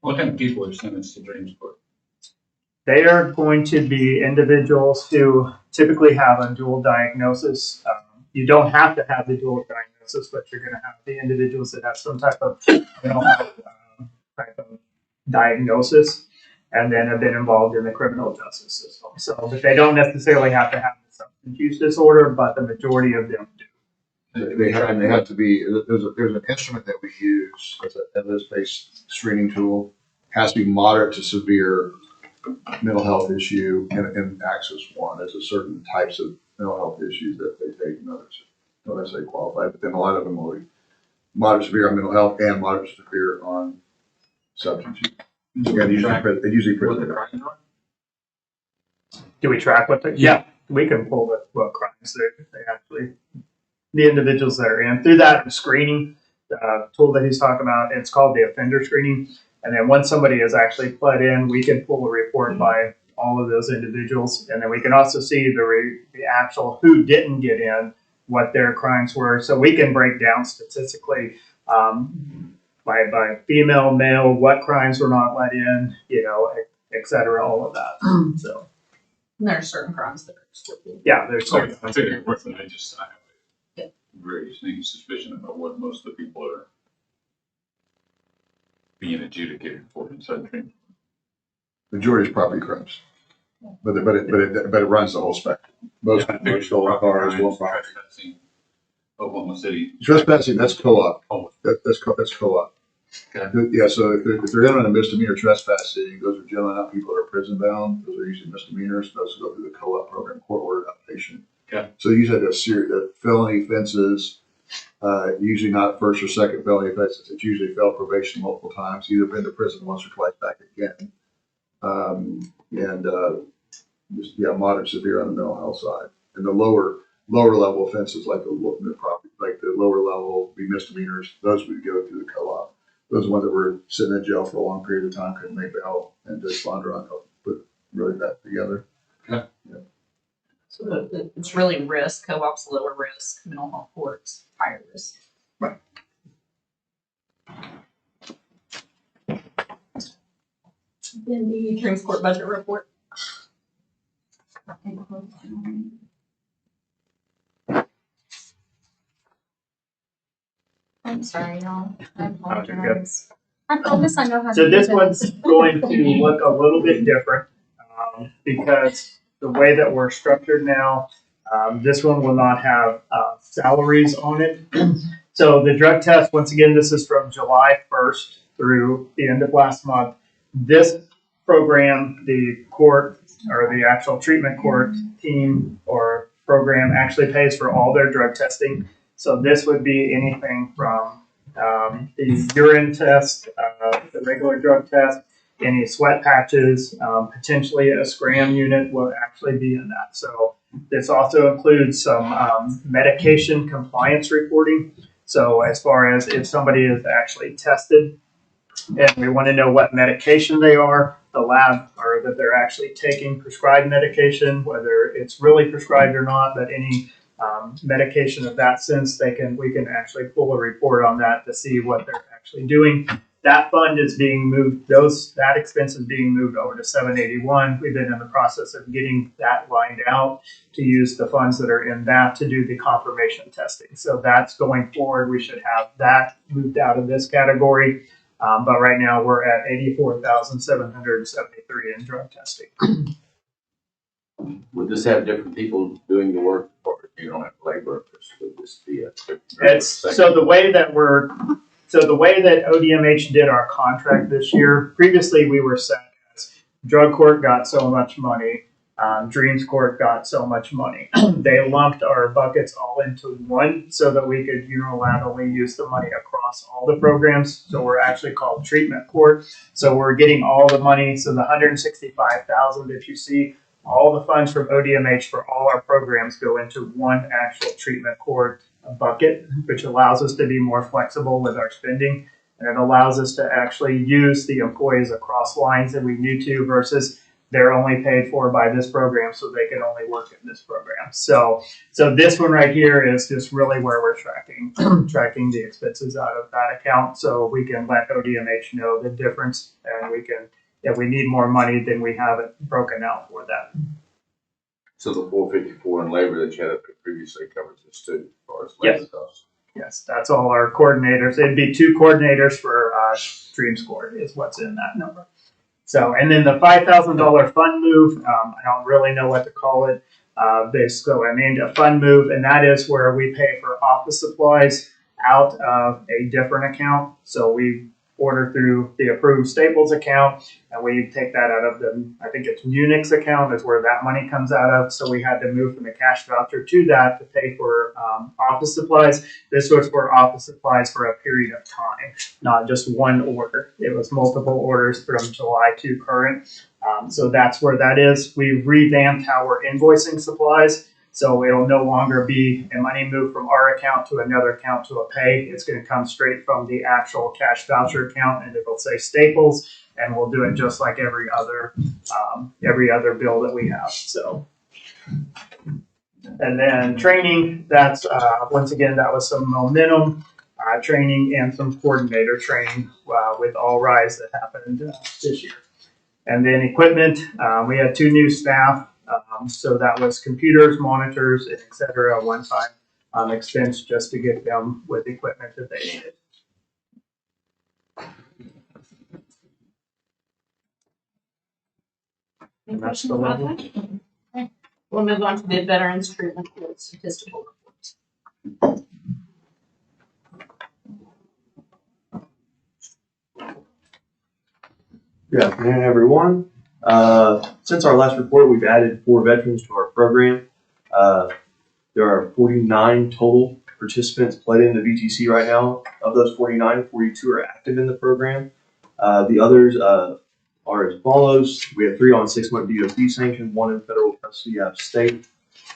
What kind of people are sentenced to Dreams Court? They are going to be individuals who typically have a dual diagnosis. You don't have to have the dual diagnosis, but you're going to have the individuals that have some type of mental health type of diagnosis, and then have been involved in the criminal justice system. So, but they don't necessarily have to have the substance use disorder, but the majority of them do. They have to be, there's an instrument that we use, it's an evidence-based screening tool, has to be moderate to severe mental health issue, and access one. There's a certain types of mental health issues that they take, and others don't necessarily qualify, but then a lot of them will be moderate severe on mental health and moderate severe on substance use. Yeah, they usually What the prison. crimes are? Do we track what they? Yeah, we can pull what crimes they actually, the individuals that are in through that screening tool that he's talking about. It's called the offender screening. And then once somebody is actually pled in, we can pull a report by all of those individuals. And then we can also see the actual who didn't get in, what their crimes were. So we can break down statistically by female, male, what crimes were not let in, et cetera, all of that. So, And there are certain crimes that are excluded. yeah, there's So certain I think it works, and I have a very sneaky suspicion about what most of the people are being adjudicated for inside Dreams. Majority is property crimes, but it runs the whole spectrum. Most stolen cars, Trespassing, Oklahoma City. trespassing, that's co-op. Oh, That's co-op. Okay. Yeah, so if they're in on a misdemeanor trespassing, those are generally not people that are prison bound. Those are usually misdemeanors. Those go through the co-op program, court ordered outpatient. Okay. So you usually have a series of felony offenses, usually not first or second felony offenses. It's usually failed probation multiple times, either been to prison once or twice, back again. Just moderate severe on the mental health side. And the lower level offenses like the property, like the lower level be misdemeanors, those would go through the co-op. Those ones that were sitting in jail for a long period of time couldn't make bail, and Judge Bondurant helped put really that together. Okay. Yeah. So it's really risk. Co-op's lower risk. Mental health courts higher risk. Right. Then the Dreams Court budget report. I'm sorry, y'all. I good. apologize. I promise I know how to So do this this. one's going to look a little bit different because the way that we're structured now, this one will not have salaries on it. So the drug test, once again, this is from July 1st through the end of last month. This program, the court or the actual treatment court team or program actually pays for all their drug testing. So this would be anything from the urine test, the regular drug test, any sweat patches, potentially a scram unit will actually be in that. So this also includes some medication compliance reporting. So as far as if somebody is actually tested and we want to know what medication they are, the lab or that they're actually taking prescribed medication, whether it's really prescribed or not, but any medication of that sense, we can actually pull a report on that to see what they're actually doing. That fund is being moved, that expense is being moved over to 781. We've been in the process of getting that lined out to use the funds that are in that to do the confirmation testing. So that's going forward. We should have that moved out of this category. But right now we're at 84,773 in drug testing. Would this have different people doing the work, or you don't have laborers? Would this be a? So the way that ODMH did our contract this year, previously we were set as drug court got so much money, Dreams Court got so much money. They lumped our buckets all into one so that we could unilaterally use the money across all the programs. So we're actually called treatment court. So we're getting all the money. So the 165,000 that you see, all the funds from ODMH for all our programs go into one actual treatment court bucket, which allows us to be more flexible with our spending. And it allows us to actually use the employees across lines that we need to versus they're only paid for by this program, so they can only work in this program. So this one right here is just really where we're tracking the expenses out of that account, so we can let ODMH know the difference, and we can, if we need more money, then we have it broken out for that. So the 454 in labor that you had up there previously covers this too, as far as labor costs. Yes, that's all our coordinators. It'd be 2 coordinators for stream score is what's in that number. So, and then the $5,000 fund move, I don't really know what to call it. Basically, I named a fund move, and that is where we pay for office supplies out of a different account. So we order through the approved Staples account, and we take that out of the, I think it's Munich's account is where that money comes out of. So we had to move from the cash voucher to that to pay for office supplies. This was for office supplies for a period of time, not just one order. It was multiple orders from July to current. So that's where that is. We revamped how we're invoicing supplies. So it'll no longer be a money move from our account to another account to a pay. It's going to come straight from the actual cash voucher account, and it'll say Staples, and we'll do it just like every other bill that we have. So, and then training. That's once again that was some momentum training and some coordinator training with All Rise that happened this year. And then equipment. We had 2 new staff. So that was computers, monitors, et cetera, one-time expense just to get them with equipment that they needed. Any questions about that? Okay. We'll move on to the Veterans Treatment Board Statistical Report. Good afternoon, everyone. Since our last report, we've added 4 veterans to our program. There are 49 total participants played in the VTC right now. Of those 49, 42 are active in the program. The others are as follows. We have 3 on 6-month DOC sanction, 1 in federal custody out of state,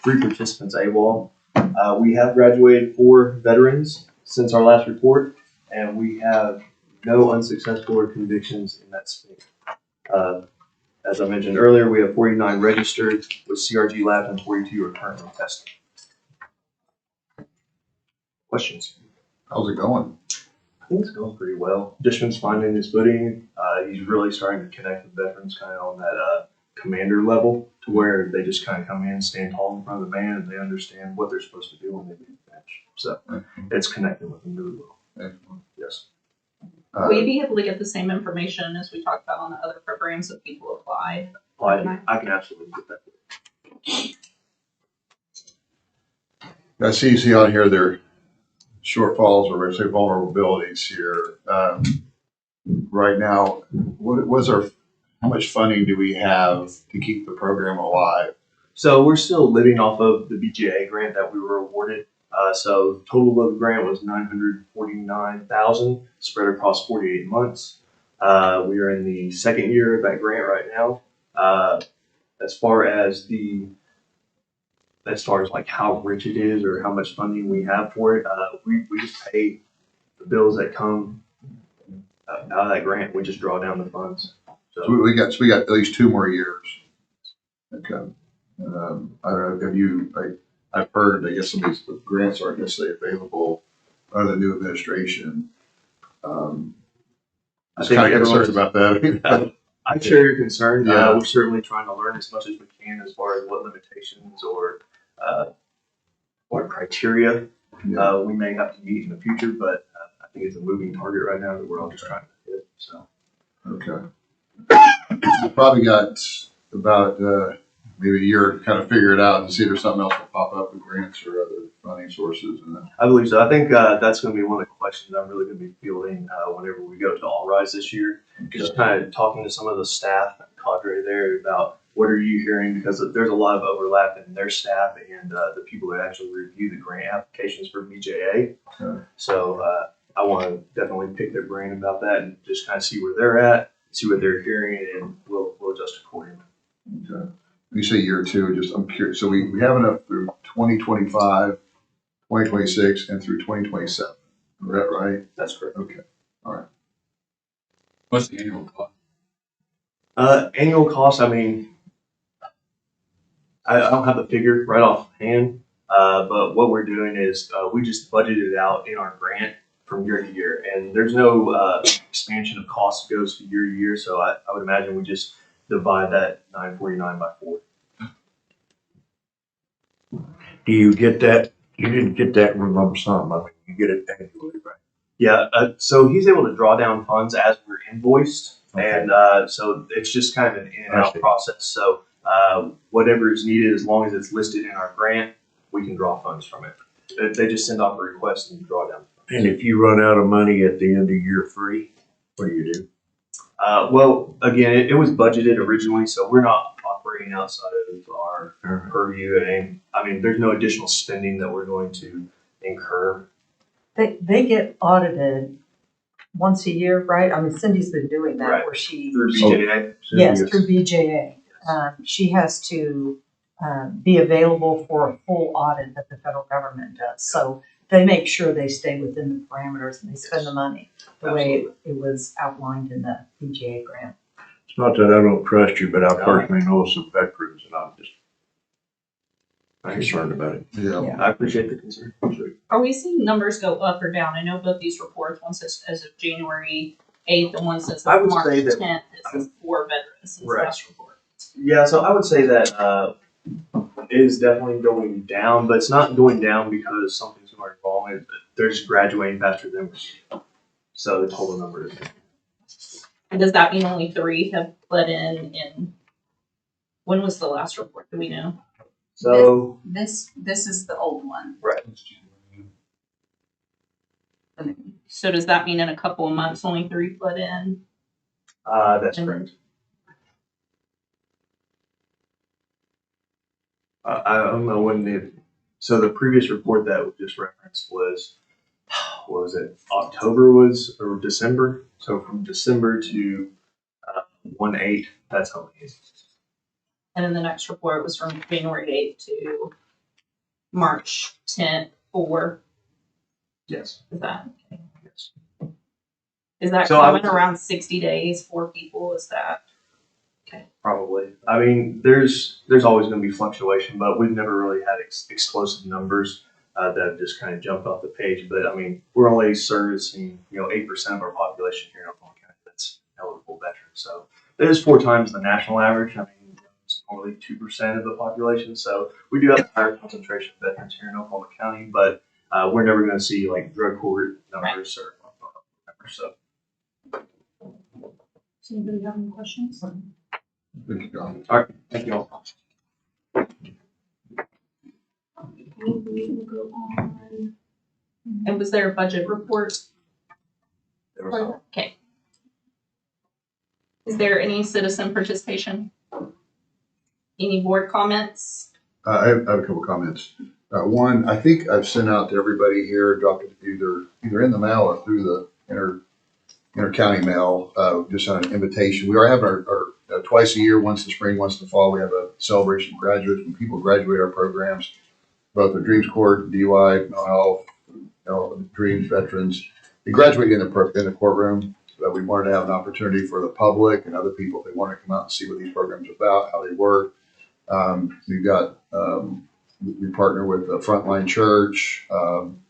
3 participants AWOL. We have graduated 4 veterans since our last report, and we have no unsuccessful or convictions in that state. As I mentioned earlier, we have 49 registered with CRG labs and 42 are currently testing. Questions? How's it going? I think it's going pretty well. Dishman's finding his footing. He's really starting to connect with veterans kind of on that commander level to where they just kind of come in, stand tall in front of the band, and they understand what they're supposed to do when they leave the bench. So it's connecting with them really well. Excellent. Yes. Will you be able to get the same information as we talked about on the other programs that people apply? I can absolutely get that. I see you see on here their shortfalls or say vulnerabilities here. Right now, how much funding do we have to keep the program alive? So we're still living off of the BJA grant that we were awarded. So total of the grant was $949,000 spread across 48 months. We are in the 2nd year of that grant right now. As far as like how rich it is or how much funding we have for it, we just pay the bills that come out of that grant. We just draw down the funds. So we got at least 2 more years. Okay. I don't know. I've heard, I guess some of these grants aren't necessarily available under the new administration. I'm I think kind of concerned about that. I share your concern. Yeah. We're certainly trying to learn as much as we can as far as what limitations or criteria we may have to meet in the future, but I think it's a moving target right now that we're all just trying to hit. So. Okay. We probably got about maybe a year to kind of figure it out and see if there's something else will pop up with grants or other funding sources. I believe so. I think that's going to be one of the questions I'm really going to be fielding whenever we go to All Rise this year. Okay. Just kind of talking to some of the staff and cadre there about what are you hearing, because there's a lot of overlap in their staff and the people that actually review the grant applications for BJA. Okay. So I want to definitely pick their brain about that and just kind of see where they're at, see what they're hearing, and we'll adjust accordingly. Okay. You say year 2, just I'm curious. So we have enough through 2025, 2026, and through 2027. Is that right? That's correct. Okay. All right. What's the annual cost? Annual cost, I mean, I don't have the figure right offhand, but what we're doing is we just budgeted it out in our grant from year to year, and there's no expansion of cost that goes to year, so I would imagine we just divide that 949 by 4. Do you get that? You didn't get that in lump sum. I mean, you get it annually, right? Yeah, so he's able to draw down funds as we're invoiced, Okay. and so it's just kind of an in and I out see. process. So whatever is needed, as long as it's listed in our grant, we can draw funds from it. They just send off a request and draw down. And if you run out of money at the end of year 3, what do you do? Well, again, it was budgeted originally, so we're not operating outside of our purview. And I mean, there's no additional spending that we're going to incur. They get audited once a year, right? I mean, Cindy's been doing that Right. where she, Through BJA. yes, through BJA. She has to be available for a full audit that the federal government does. So they make sure they stay within the parameters and they spend the money the way it was outlined in the BJA grant. It's not that I don't trust you, but I personally know some veterans, and I'm just concerned about it. Yeah. I appreciate the concern. Are we seeing numbers go up or down? I know both these reports, one says as of January 8th and one says I of would March say that- 10th. It says 4 veterans since the Right. last report. Yeah, so I would say that it is definitely going down, but it's not going down because something's going wrong. They're just graduating faster than we. So the total number is. And does that mean only 3 have let in? When was the last report? Do we know? So This is the old one. right. So does that mean in a couple of months only 3 let in? That's And correct. I don't know when so the previous report that was just referenced was, what was it, October or December? So from December to 1/8, that's how many. And then the next report was from January 8th to March 10th, 4. Yes. Is that, Yes. is that So I common would- around 60 days, 4 people? Is that? Probably. I mean, there's always going to be fluctuation, but we've never really had explosive numbers that have just kind of jumped off the page. But I mean, we're only servicing 8% of our population here in Oklahoma County that's eligible veterans. So it is 4 times the national average. I mean, it's only 2% of the population. So we do have a higher concentration of veterans here in Oklahoma County, but we're never going to see like drug court numbers or numbers. So. Does anybody have any questions? Good job. All right. Thank you all. We will go on. And was there a budget report? Okay. Is there any citizen participation? Any board comments? I have a couple comments. One, I think I've sent out to everybody here, dropped it either in the mail or through the inter-county mail, just on an invitation. We are having our twice a year, once in the spring, once in the fall, we have a celebration of graduates. When people graduate our programs, both the Dreams Court, DUI, mental health, Dreams veterans, they graduate in the courtroom. But we wanted to have an opportunity for the public and other people, if they want to come out and see what these programs are about, how they work. We've got, we partner with the Frontline Church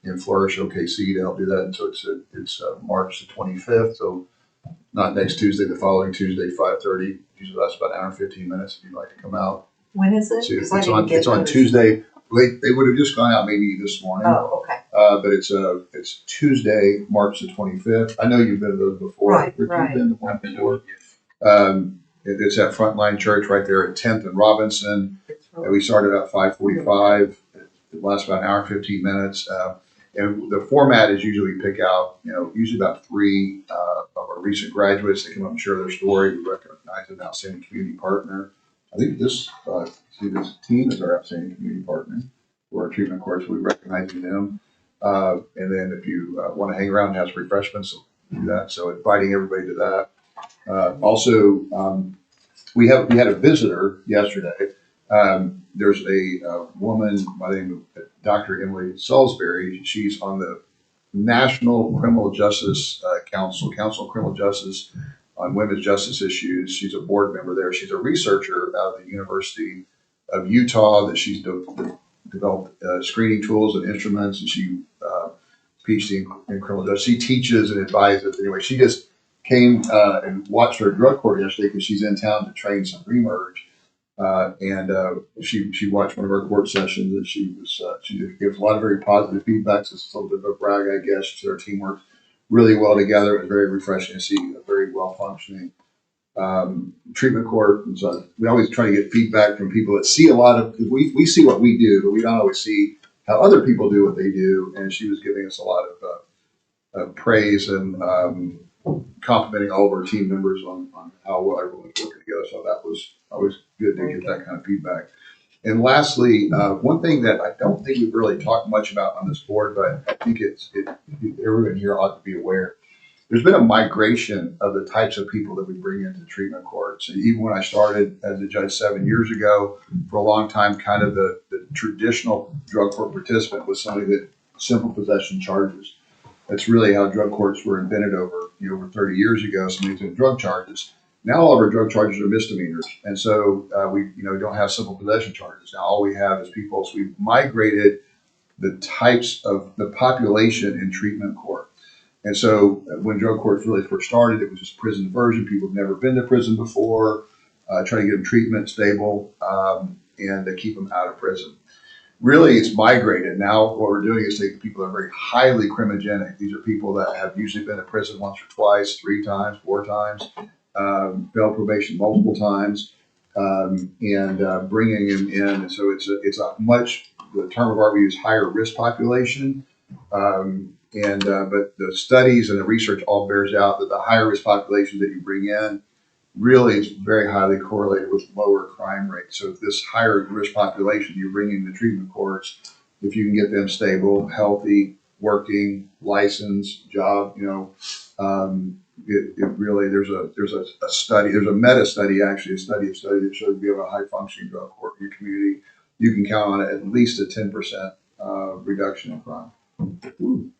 in Flourish, OKC, to help do that. And so it's March the 25th. So not next Tuesday, the following Tuesday, 5:30. Usually lasts about an hour and 15 minutes if you'd like to come out. When is it? It's 'Cause I didn't get it's on those. Tuesday. They would have just gone out maybe this morning. Oh, okay. But it's Tuesday, March the 25th. I know you've been to those before. Right, Rick, right. You've been to one before. It's at Frontline Church right there at 10th and Robinson. And we started at 5:45. It lasts about an hour and 15 minutes. And the format is usually we pick out, usually about 3 of our recent graduates. They come up and share their story. We recognize an outstanding community partner. I think this team is our outstanding community partner for our treatment course. We recognize them. And then if you want to hang around and have some refreshments, do that. So inviting everybody to that. Also, we had a visitor yesterday. There's a woman by the name of Dr. Emily Salisbury. She's on the National Criminal Justice Council of Criminal Justice on women's justice issues. She's a board member there. She's a researcher out of the University of Utah that she's developed screening tools and instruments, and she PhD in criminal justice. She teaches and advises. Anyway, she just came and watched her drug court yesterday because she's in town to train some remerge. She watched one of our court sessions, and she gives a lot of very positive feedback. So it's a little bit of a brag, I guess. She said our team worked really well together. It was very refreshing to see a very well functioning treatment court. And so we always try to get feedback from people that see a lot of, because we see what we do, but we don't always see how other people do what they do. And she was giving us a lot of praise and complimenting all of our team members on how well everyone's working together. So that was always good to get that kind of feedback. And lastly, one thing that I don't think we've really talked much about on this board, but I think everyone here ought to be aware. There's been a migration of the types of people that we bring into treatment courts. And even when I started as a judge 7 years ago, for a long time, kind of the traditional drug court participant was somebody that simple possession charges. That's really how drug courts were invented over 30 years ago. Somebody's in drug charges. Now all of our drug charges are misdemeanors, and so we don't have simple possession charges. Now all we have is people. So we've migrated the types of the population in treatment court. And so when drug courts really first started, it was just prison diversion. People have never been to prison before, trying to get them treatment stable, and to keep them out of prison. Really, it's migrated. Now what we're doing is taking people that are very highly criminogenic. These are people that have usually been to prison once or twice, 3 times, 4 times, failed probation multiple times, and bringing them in. And so it's a much, the term of art we use, higher risk population. But the studies and the research all bears out that the higher risk population that you bring in really is very highly correlated with lower crime rates. So if this higher risk population you bring into treatment courts, if you can get them stable, healthy, working, licensed, job, it really, there's a study, there's a meta study, actually, a study that shows if you have a high functioning drug court in your community, you can count on at least a 10% reduction in crime.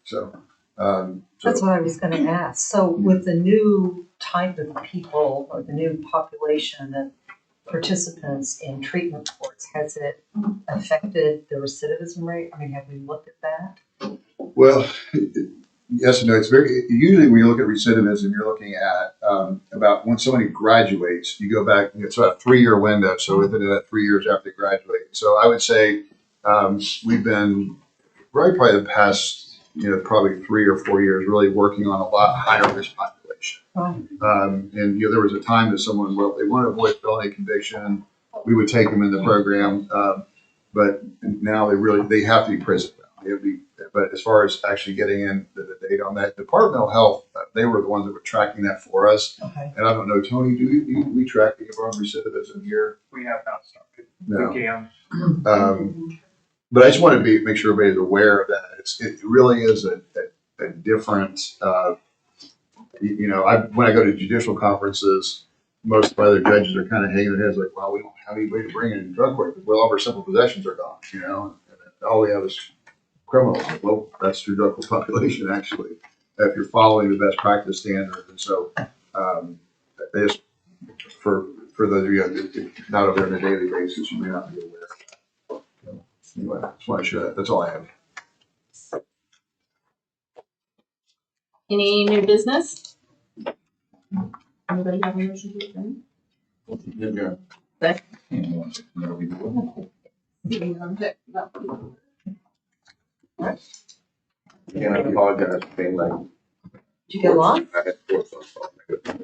So that's what I was going to ask. So with the new type of people or the new population of participants in treatment courts, has it affected the recidivism rate? I mean, have we looked at that? Well, yes and no. It's usually when you look at recidivism, you're looking at about when somebody graduates, you go back, it's about a 3-year window. So within that 3 years after they graduate. So I would say we've been probably the past, probably 3 or 4 years really working on a lot higher risk population. And there was a time that someone, they want to avoid felony conviction, we would take them in the program. But now they have to be prison. But as far as actually getting in the data on that, Department of Health, they were the ones that were tracking that for us. Okay. And I don't know, Tony, do we track any of our recidivism here? We have not started. No. We can. But I just want to make sure everybody's aware of that. It really is a different, when I go to judicial conferences, most of my other judges are kind of hanging their heads like, well, we don't have any way to bring it in drug court because all of our simple possessions are gone, and all we have is criminals. Well, that's your drug court population, actually, if you're following the best practice standards. And so, just for those of you not over there on a daily basis, you may not be aware. Anyway, just want to share that. That's all I have. Any new business? Anybody have a motion to adjourn? And I apologize for being late. Did you get lost? I had 4 phone calls.